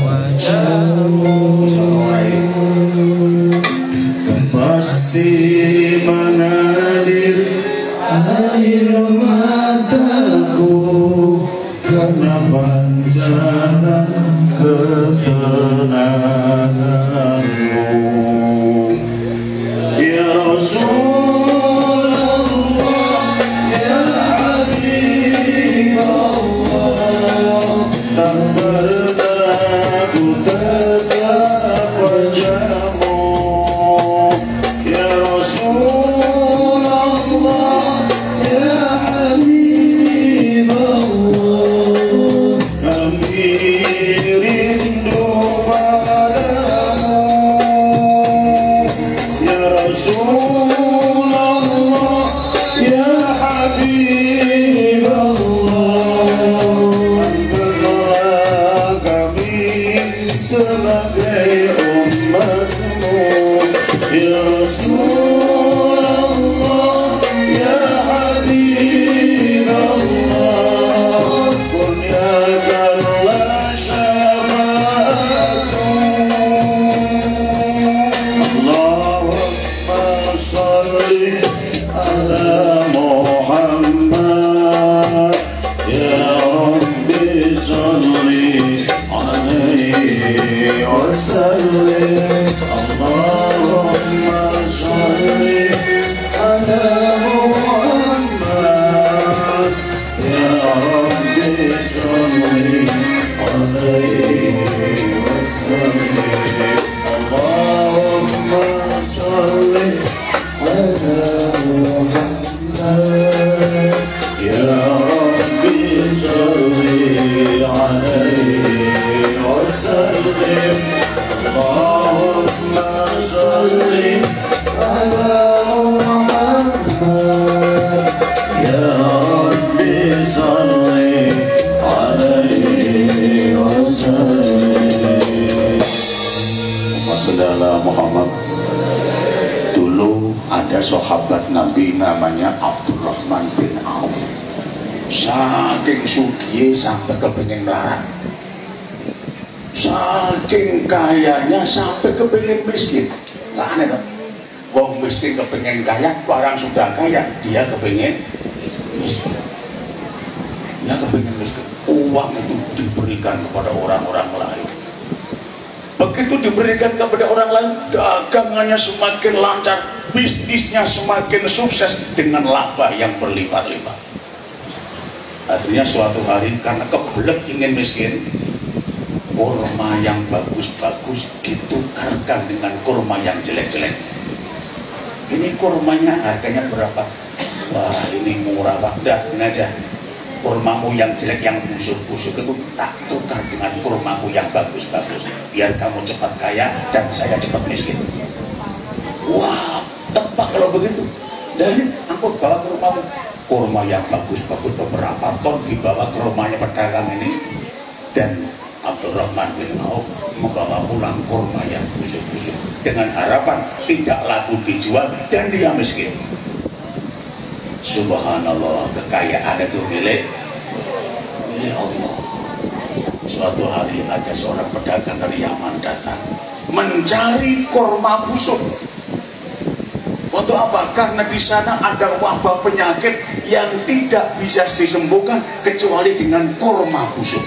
wajahmu, kan pasti mengalir air mataku karena pancaran ketenanganmu. Ya Rasulullah, ya Habib Allah, tak pernah ku tetap wajahmu. Ya Rasulullah, ya على محمد يا ربي صل عليه وسلم اللهم صل على محمد يا ربي صل عليه وسلم اللهم صل على محمد يا ربي صل عليه وسلم اللهم صل على محمد يا ربي صل عليه وسلم Wassalamualaikum Muhammad. Dulu ada sahabat Nabi namanya Abdurrahman bin Auf. Saking sugih sampai kepingin melarat, saking kayanya sampai kepingin miskin. Lah aneh dong. Wong miskin kepingin kaya, barang sudah kaya dia kepingin miskin. Dia kepingin miskin. Uang itu diberikan kepada orang-orang lain. Begitu diberikan kepada orang lain, dagangannya semakin lancar, bisnisnya semakin sukses dengan laba yang berlipat-lipat. Akhirnya suatu hari karena kebelet ingin miskin, kurma yang bagus-bagus ditukarkan dengan kurma yang jelek-jelek. Ini kurmanya harganya berapa? Wah, ini murah Pak. Dah, ini aja. Kurmamu yang jelek, yang busuk-busuk itu tak tukar dengan kurmamu yang bagus-bagus, biar kamu cepat kaya dan saya cepat miskin. Wah, tepat kalau begitu. Dan angkut bawa ke rumahmu. Kurma yang bagus-bagus beberapa ton dibawa ke rumahnya pedagang ini, dan Abdurrahman bin Auf membawa pulang kurma yang busuk-busuk dengan harapan tidak laku dijual dan dia miskin. Subhanallah, kekayaan itu milik Allah. Suatu hari ada seorang pedagang dari Yaman datang mencari kurma busuk. Untuk apa? Karena di sana ada wabah penyakit yang tidak bisa disembuhkan kecuali dengan kurma busuk.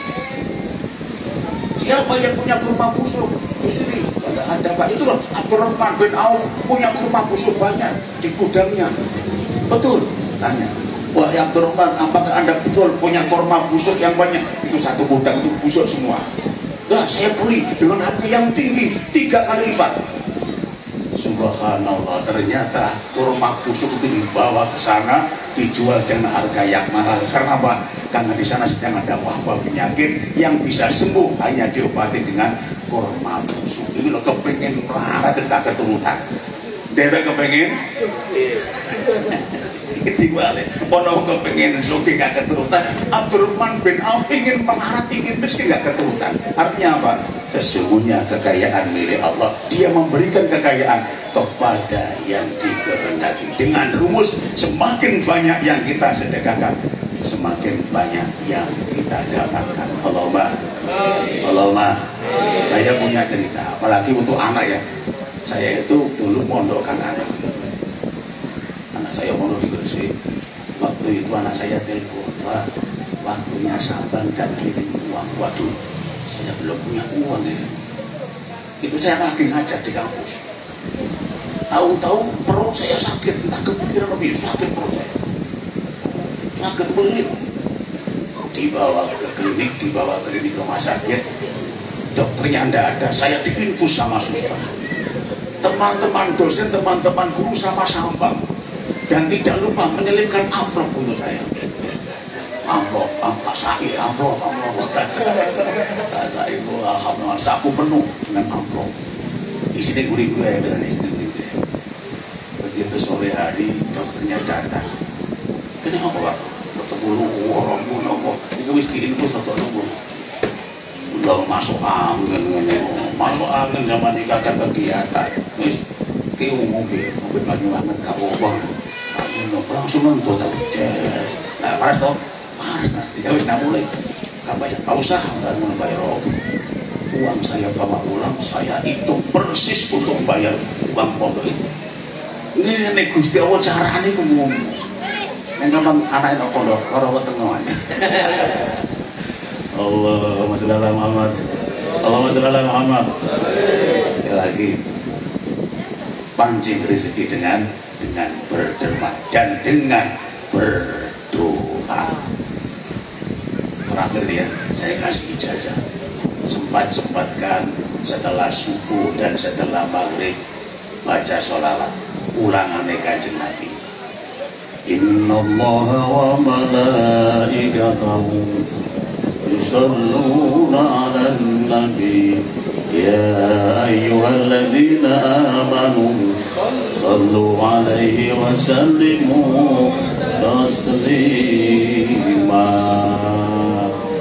Siapa yang punya kurma busuk? Di sini ada Pak. Itu loh, Abdurrahman bin Auf punya kurma busuk banyak di gudangnya. Betul? Tanya, wah ya Abdurrahman, apakah Anda betul punya kurma busuk yang banyak? Itu satu gudang itu busuk semua. Nah, saya beli dengan harga yang tinggi, 3 kali lipat. Subhanallah, ternyata kurma busuk itu dibawa ke sana dijual dengan harga yang mahal. Karena apa? Karena di sana sedang ada wabah penyakit yang bisa sembuh hanya diobati dengan kurma busuk. Ini loh, kepengen melarat dan tak keturutan. Daerah kepengen dibalik, ono kepengen suki gak keturutan. Abdurrahman bin Auf ingin melarat, ingin miskin gak keturutan. Artinya apa? Sesungguhnya kekayaan milik Allah. Dia memberikan kekayaan kepada yang dikehendaki. Dengan rumus semakin banyak yang kita sedekahkan, semakin banyak yang kita dapatkan. Allahumma. Saya punya cerita, apalagi untuk anak ya. Saya itu dulu mondokkan anak saya mondok di Gresik. Waktu itu anak saya telepon, Pak, waktunya saban dan kirim uang. Waduh, saya belum punya uang ya. Itu saya lagi ngajar di kampus. Tahu-tahu perut saya sakit, entah kepikiran lebih sakit perut saya. Sakit belit. Dibawa ke klinik rumah sakit. Dokternya tidak ada, saya diinfus sama suster. Teman-teman dosen, teman-teman guru sama-sama. Dan tidak lupa menyelipkan amplop untuk saya. Amplop, saya amplop. Saya itu alhamdulillah saku penuh dengan amplop. Isinya gurih-gurih ya, dengan isinya gurih-gurih. Begitu sore hari dokternya datang. Ini apa Pak? Dokter bulu, orang bulu, apa? Ini wis diinfus dokter bulu. Udah masuk angin zaman ini kakak kegiatan. Wis kiu mobil banyak banget kamu bang. Langsung nonton tapi nah paras toh paras nanti ya wis mulai kabayang tak usah nggak mau bayar uang saya bawa ulang, saya hitung persis untuk bayar uang pondok itu. Ngene Gusti Allah carane ku ngono. Nek sampean anake nang pondok karo wetenge. Allahumma sholli ala Muhammad. Allahumma sholli ala Muhammad. Sekali lagi pancing rezeki dengan berderma dan dengan berdoa. Terakhir ya, saya kasih ijazah. Sempat-sempatkan setelah subuh dan setelah maghrib baca sholawat ulangannya Kanjeng Nabi. Innallaha wa malaikatahu yusholluna 'alan nabi ya ayyuhalladzina amanu shallu 'alaihi wa sallimu taslima.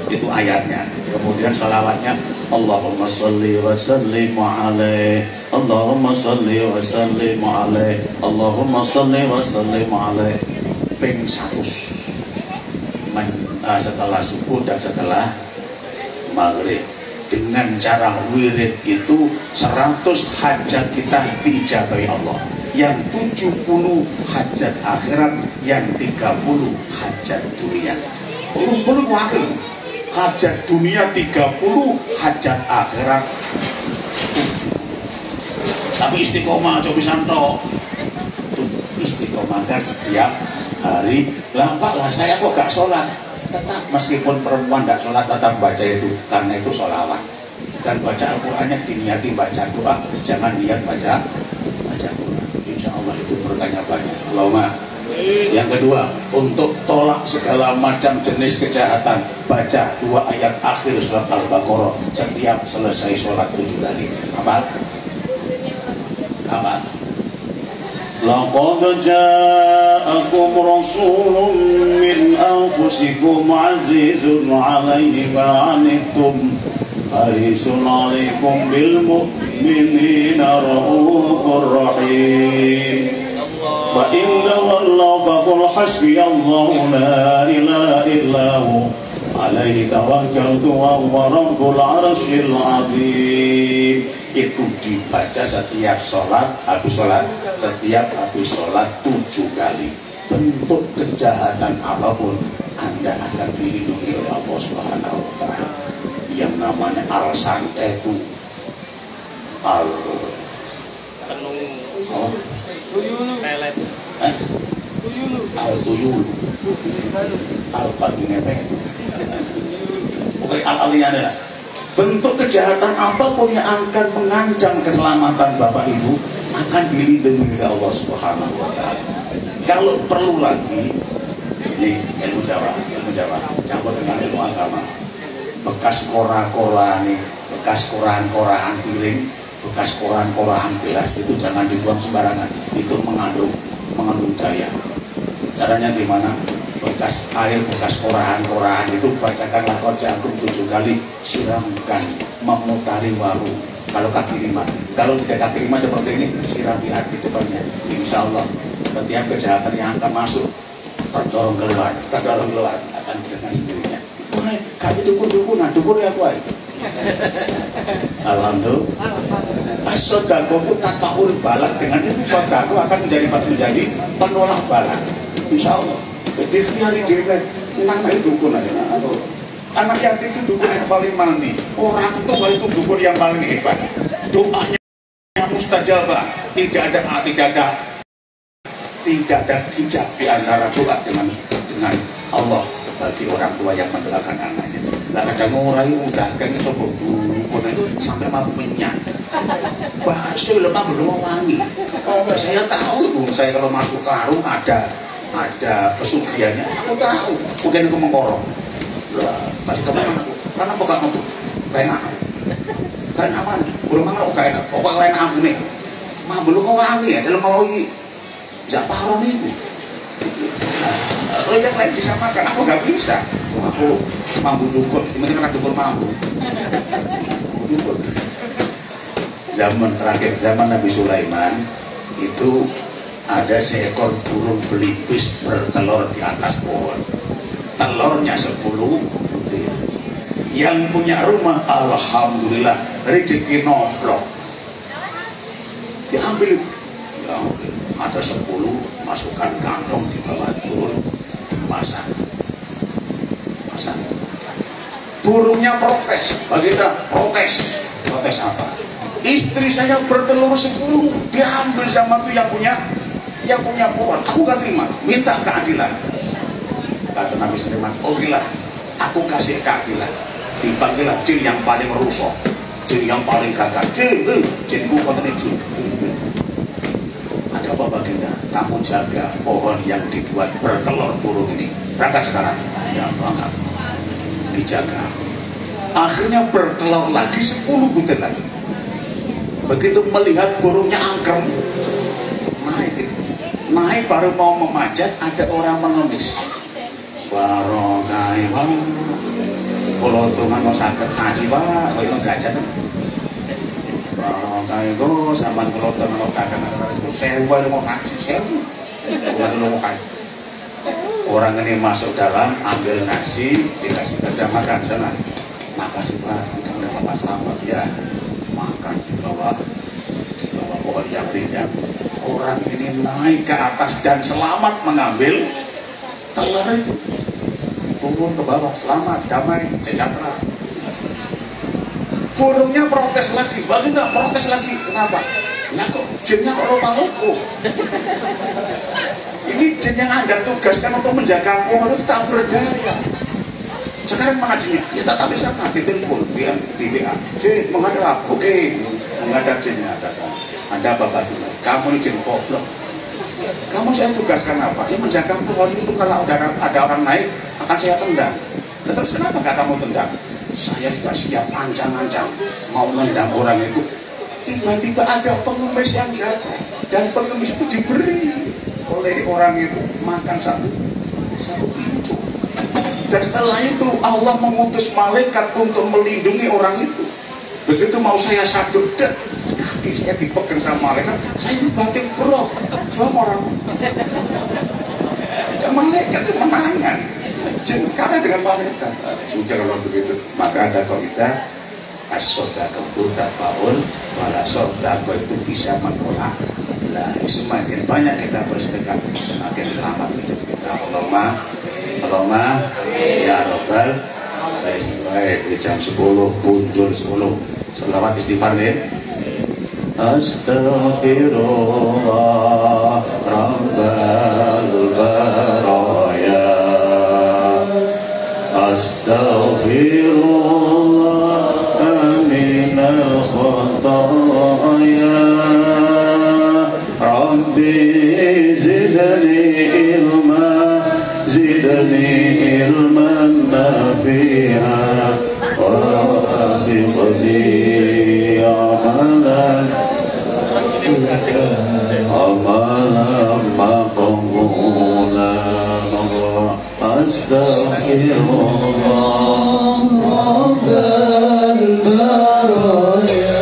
Itu ayatnya. Kemudian sholawatnya Allahumma sholli wa sallim alaihi, Allahumma sholli wa sallim alaihi, Allahumma sholli wa sallim alaihi. Ping 100 setelah subuh dan setelah maghrib. Dengan cara wirid itu 100 hajat kita dijabai Allah, yang 70 hajat akhirat, yang 30 hajat dunia. Puluh wakil hajat dunia 30, hajat akhirat 7. Tapi istiqomah coba santo. Istiqomah kan tiap hari. Lah Pak, lah saya kok gak sholat? Tetap meskipun perempuan gak sholat tetap baca itu, karena itu sholawat. Dan baca Al-Qur'annya diniati baca doa, jangan niat baca Quran. Insya Allah itu berkahnya banyak. Allahumma. Yang kedua, untuk tolak segala macam jenis kejahatan, baca 2 ayat akhir surat Al-Baqarah setiap selesai sholat 7 kali. Hafal? Hafal? Laqad ja'akum rasulun min anfusikum azizun 'alaihi ma 'anittum harisun 'alaikum bil mu'minina raufur rahim. Wa in tawallaw faqul hasbiyallahu la ilaha illahu alaihi tawakkaltu wa huwa rabbul arsyil azim. Itu dibaca setiap sholat, setiap habis sholat 7 kali. Bentuk kejahatan apapun Anda akan dilindungi oleh Allah Subhanahu wa ta'ala. Yang namanya al-santai itu al-tuyul al-batinepek itu pokoknya al-aliyah. Bentuk kejahatan apapun yang akan mengancam keselamatan Bapak Ibu akan dilindungi oleh Allah Subhanahu wa ta'ala. Kalau perlu lagi nih ilmu Jawa campur dengan ilmu agama, bekas koran-koran nih, bekas koran-koran piring, bekas koran-koran gelas itu jangan dibuang sembarangan. Itu mengandung daya. Caranya gimana? Bekas air, bekas koran-koran itu bacakan laqad ja'akum 7 kali, siramkan memutari warung. Kalau kaki 5, kalau tidak kaki 5 seperti ini, siram di hati depannya. Insya Allah setiap kejahatan yang akan masuk terdorong keluar akan dengan sendirinya. Wah, kami dukun-dukunan, dukun ya kuai. Alhamdulillah. As-sodaqoh itu tatfa'ul balak. Dengan itu sodaqoh akan menjadi penolak balak. Insya Allah. Jadi hari diri anak itu dukun aja. Anak yatim itu dukun yang paling mandi. Orang tua itu dukun yang paling hebat. Doanya mustajabah. Tidak ada hijab di antara doa dengan Allah bagi orang tua yang mendoakan anaknya. Lah kadang orang udah kan sobo dukun itu sampai mampu menyan. Bakso lemah belum wangi. Saya tahu tuh, saya kalau masuk karung ada pesugihannya, aku tahu. Mungkin aku mengkorong. Masih kemana aku? Karena bukan aku. Kain apa? Belum mau kain. Pokoknya kain aku nih. Mah belum wangi ya. Dalam mau ini. Japaron itu. Kalau yang lain bisa makan, aku nggak bisa. Aku mampu dukun. Sebenarnya karena dukun mampu. Dukun. Zaman terakhir, zaman Nabi Sulaiman itu ada seekor burung belibis bertelur di atas pohon. Telurnya 10 butir. Yang punya rumah alhamdulillah rezeki nomplok. Diambil. Ya, ada 10, masukkan kantong di bawah turun, masak. Burungnya protes, kita protes apa? Istri saya bertelur 10, diambil sama tuh yang punya pohon. Aku gak terima, minta keadilan. Kata Nabi Sulaiman, okelah, aku kasih keadilan. Dipanggillah jin yang paling rusuh, jin yang paling gagah, jinku konten jin. Ada apa baginda? Kamu jaga pohon yang dibuat bertelur burung ini. Berangkat sekarang. Ya berangkat. Dijaga. Akhirnya bertelur lagi 10 butir lagi. Begitu melihat burungnya angker, naik baru mau memanjat, ada orang mengemis. Barokai wang, kalau Tuhan mau sakit haji wah, kalau gajah tuh. Barokai go, sama kalau Tuhan mau sakit, sewa mau haji, sewa, mau haji. Orang ini masuk dalam, ambil nasi, dikasih kerja makan sana. Makasih Pak, udah Bapak selamat ya. Makan di bawah pohon yang rindang. Orang ini naik ke atas dan selamat mengambil telur itu. Turun ke bawah, selamat, damai, sejahtera. Burungnya protes lagi, baginda protes lagi. Kenapa? Nah kok jinnya kok lupa-lupa. Ini jin yang Anda tugaskan untuk menjaga pohon itu tak berdaya. Sekarang mana jinnya? Ya tak bisa nanti telepon di WA. Jin menghadap, oke, menghadap jinnya. Anda bapak dulu, kamu ini jin goblok. Kamu saya tugaskan apa? Ya menjaga pohon itu, kalau ada orang naik akan saya tendang. Nah, terus kenapa nggak kamu tendang? Saya sudah siap ancang-ancang mau nendang orang itu. Tiba-tiba ada pengemis yang datang, dan pengemis itu diberi oleh orang itu makan satu pincu. Dan setelah itu Allah mengutus malaikat untuk melindungi orang itu. Begitu mau saya sabut, kaki saya dipegang sama malaikat, saya batin bro, cuma orang. Dan malaikat itu menangan, karena dengan malaikat. Sudah kalau begitu, maka ada kaidah as-sodaqatu tafaul, wala sodaqah itu bisa menolak. Nah, semakin banyak kita bersedekah, semakin selamat hidup kita. Allahumma ya Rabbal. Baik, di jam 10 punjul 10. Selawat istighfar ya. Astaghfirullah Rabbal baraya. Astaghfirullah minal khataya. Rabbi zidni ilman nafi'an wa fiqdi amalan maqbulan. Astaghfirullah Rabbal baraya.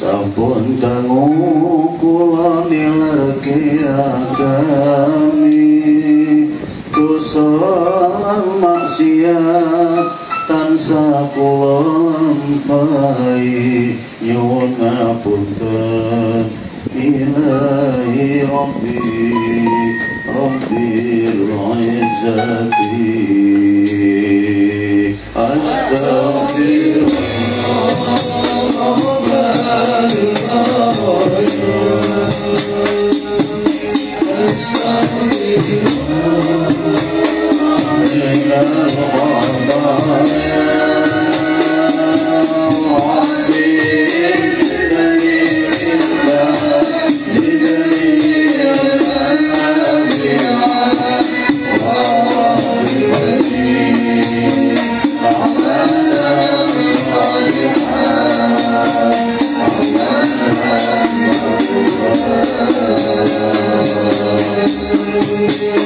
Sampun dangu kula nilarke agami, dosa lan maksiat tansah kula lampahi. Nyuwun ngapunten ilahi rabbil izzati. Astaghfirullah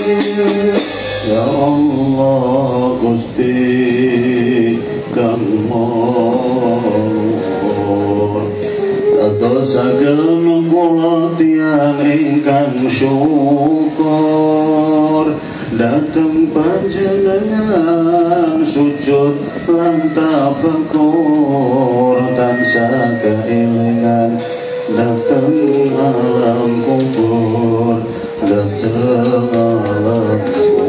Ya Allah Gusti Kang Mawon dadosaken kula tiyang ingkang syukur dateng panjenengan sujud lan tafakur tansah kaelingan dateng alam kubur dateng alam kubur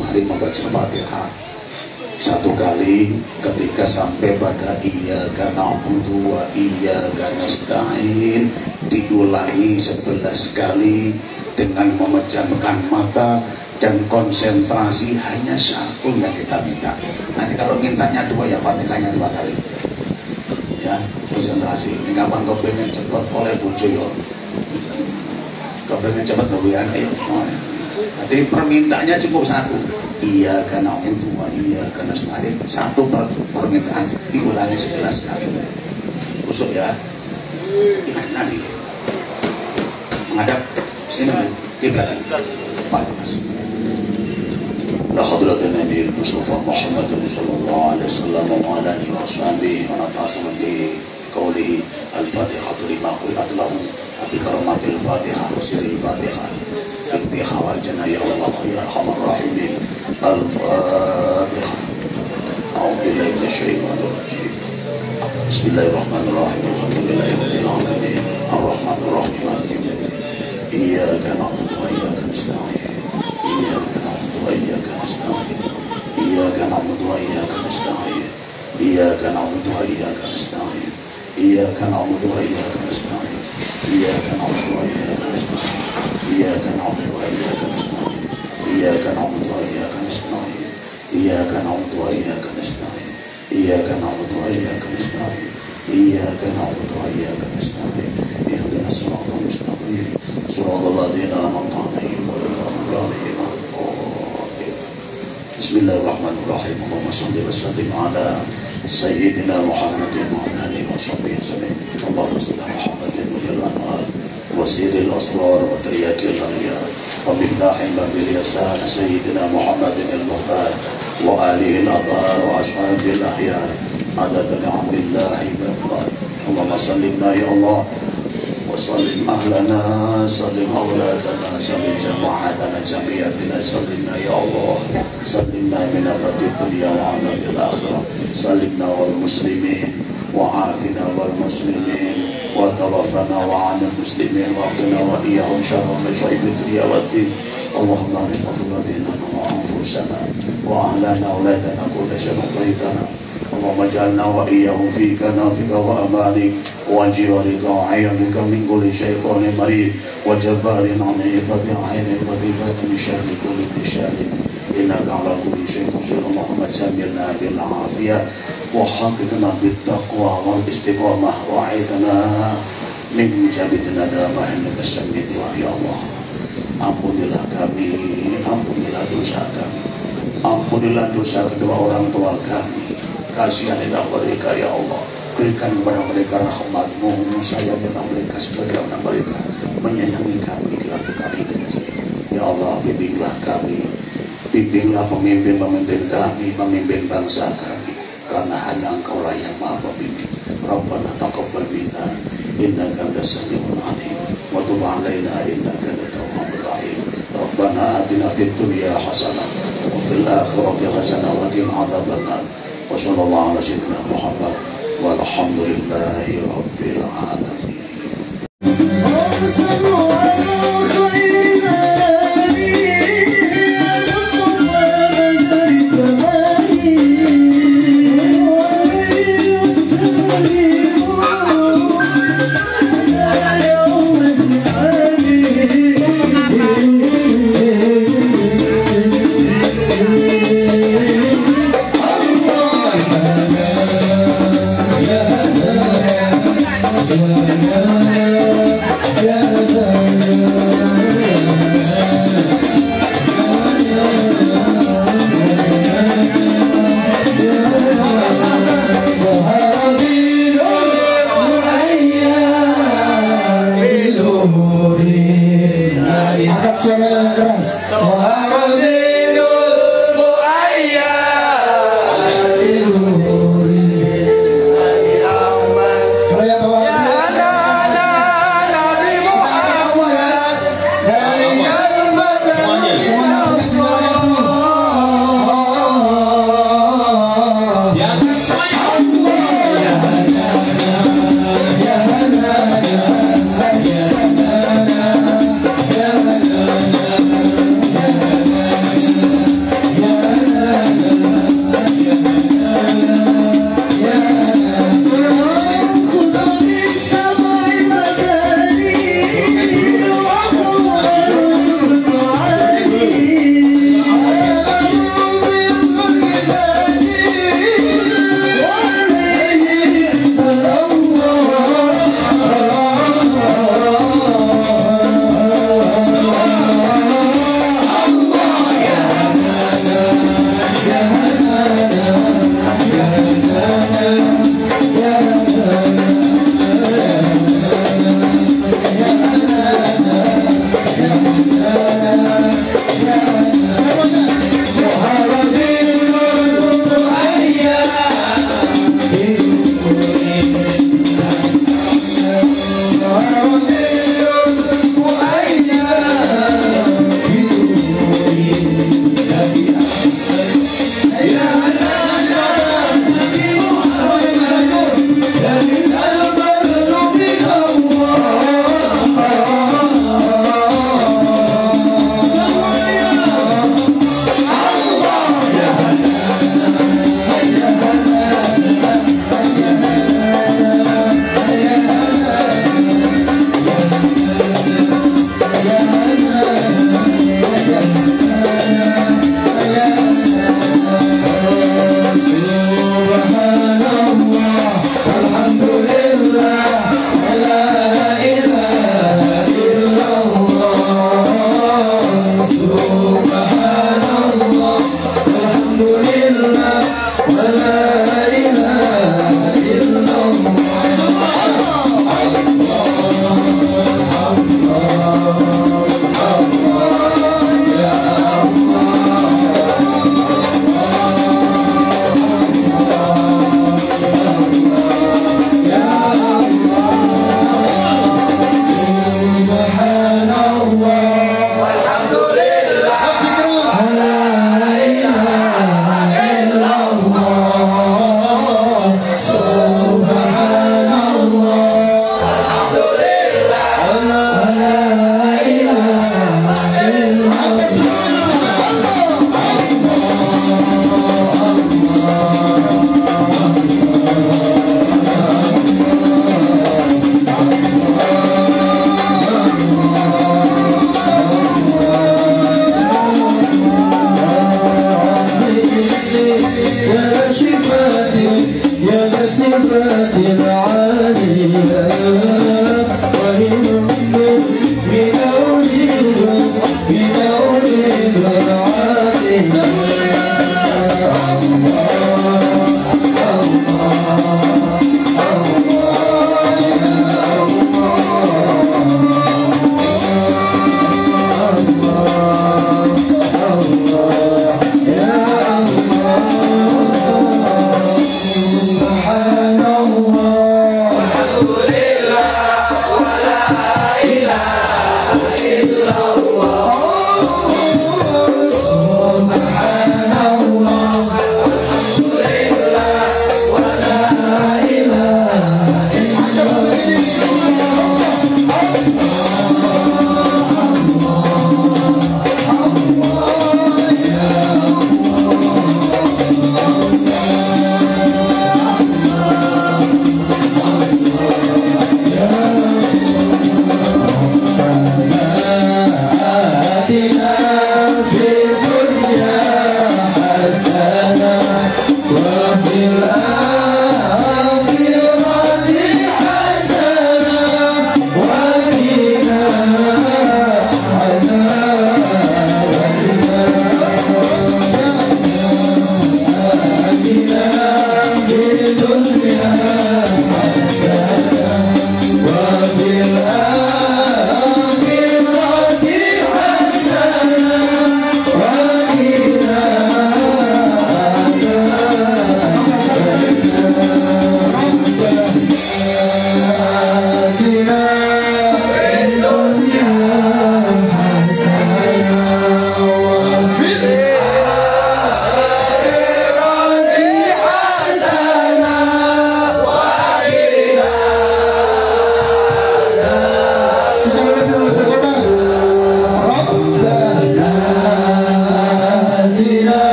Mari membaca Fatihah satu kali. Ketika sampai pada iyyaka na'budu wa iyyaka nasta'in diulangi 11 kali dengan memejamkan mata dan konsentrasi hanya satu yang kita minta. Nanti kalau mintanya 2 ya Fatihahnya 2 kali ya, konsentrasi. Ini kapan kau pengen cepat oleh bojo yo, kau pengen cepat gawean ayo. Jadi permintaannya cukup satu, iyyaka na'budu wa iyyaka nasta'in, satu permintaan diulangi 11 kali. Usuk ya, ikan nanti menghadap sini kiblat Pak Mas. La hadratan Nabi Mustafa Muhammad sallallahu alaihi wasallam wa ala alihi wa sahbihi wa natasama bi qawlihi al-Fatihah lima qira'at lahu bi karamatil Fatihah wa sirril Fatihah iqtiha wal jannah ya Allah ya arhamar rahimin. Al-Fatihah. A'udzu billahi minasyaitonir rajim. Bismillahirrahmanirrahim. Alhamdulillahi rabbil alamin. Ar-Rahmanir Rahim. Maliki yaumiddin. Iyyaka na'budu wa iyyaka nasta'in. Iyyaka na'budu wa iyyaka nasta'in. Iyyaka na'budu wa iyyaka nasta'in. Iyyaka na'budu wa iyyaka nasta'in. Iyyaka na'budu wa iyyaka nasta'in. Iyyaka na'budu wa iyyaka nasta'in. Iyyaka na'budu wa iyyaka nasta'in. Iyyaka na'budu wa iyyaka nasta'in. Iyyaka na'budu wa iyyaka nasta'in. Iyyaka na'budu wa iyyaka nasta'in. Iyyaka na'budu wa iyyaka nasta'in. Ihdinas siratal mustaqim. Shiratal ladzina an'amta 'alaihim ghairil maghdubi 'alaihim waladdallin. Bismillahirrahmanirrahim. Allahumma shalli wa sallim ala sayyidina Muhammadin wa ala alihi wa sahbihi wasallam. Allahumma salli ala Muhammadin wa ala anwar wa sirril asrar wa tayyakil anbiya wa miftahil babil yasan sayyidina Muhammadin al-mukhtar wa alihi al-athar wa ashabil ahyar adada ni'amillahi wa Allahumma sallimna ya Allah wa sallim ahlana sallim awladana sallim jama'atana jamiyatina sallimna ya Allah sallimna min afatid dunya wa anabil akhirah sallimna wal muslimin wa afina wal muslimin wa tawafana wa anil muslimin wa qina wa iyahum syarra masya'ibid dunya wa din. Allahumma astaghfirullah bina wa anfusana wa ahlana awladana kulla syarra baitana. Allahumma ja'alna wa iyyahum fika nafika wa amanik wa jiwarika wa ayyamika min kulli syaitanir marid wa jabbarin anid wa bi'ainin wa bi'atin syarri kulli syarrin innaka ala kulli syai'in qadir. Allahumma jamilna bil afiyah wa haqqina bit taqwa wal istiqamah wa aidana min jabidina damah innaka samid wa ya Allah. Ampunilah kami, ampunilah dosa kami, ampunilah dosa kedua orang tua kami. Kasihanilah mereka ya Allah, berikan kepada mereka rahmat-Mu, sayangilah mereka sebagaimana mereka menyayangi kami di waktu kami kecil. Ya Allah, bimbinglah kami, bimbinglah pemimpin-pemimpin kami, pemimpin bangsa kami, karena hanya Engkau lah yang Maha Pembimbing. Rabbana taqabbal minna innaka antas samiul alim wa tub 'alaina innaka antat tawwabur rahim. Rabbana atina fid dunya hasanah wa fil akhirati hasanah wa qina adzabannar. Wa sallallahu ala sayyidina Muhammad walhamdulillahi rabbil alamin. keras. Kalau yang bawa Subhanallah, walhamdulillah,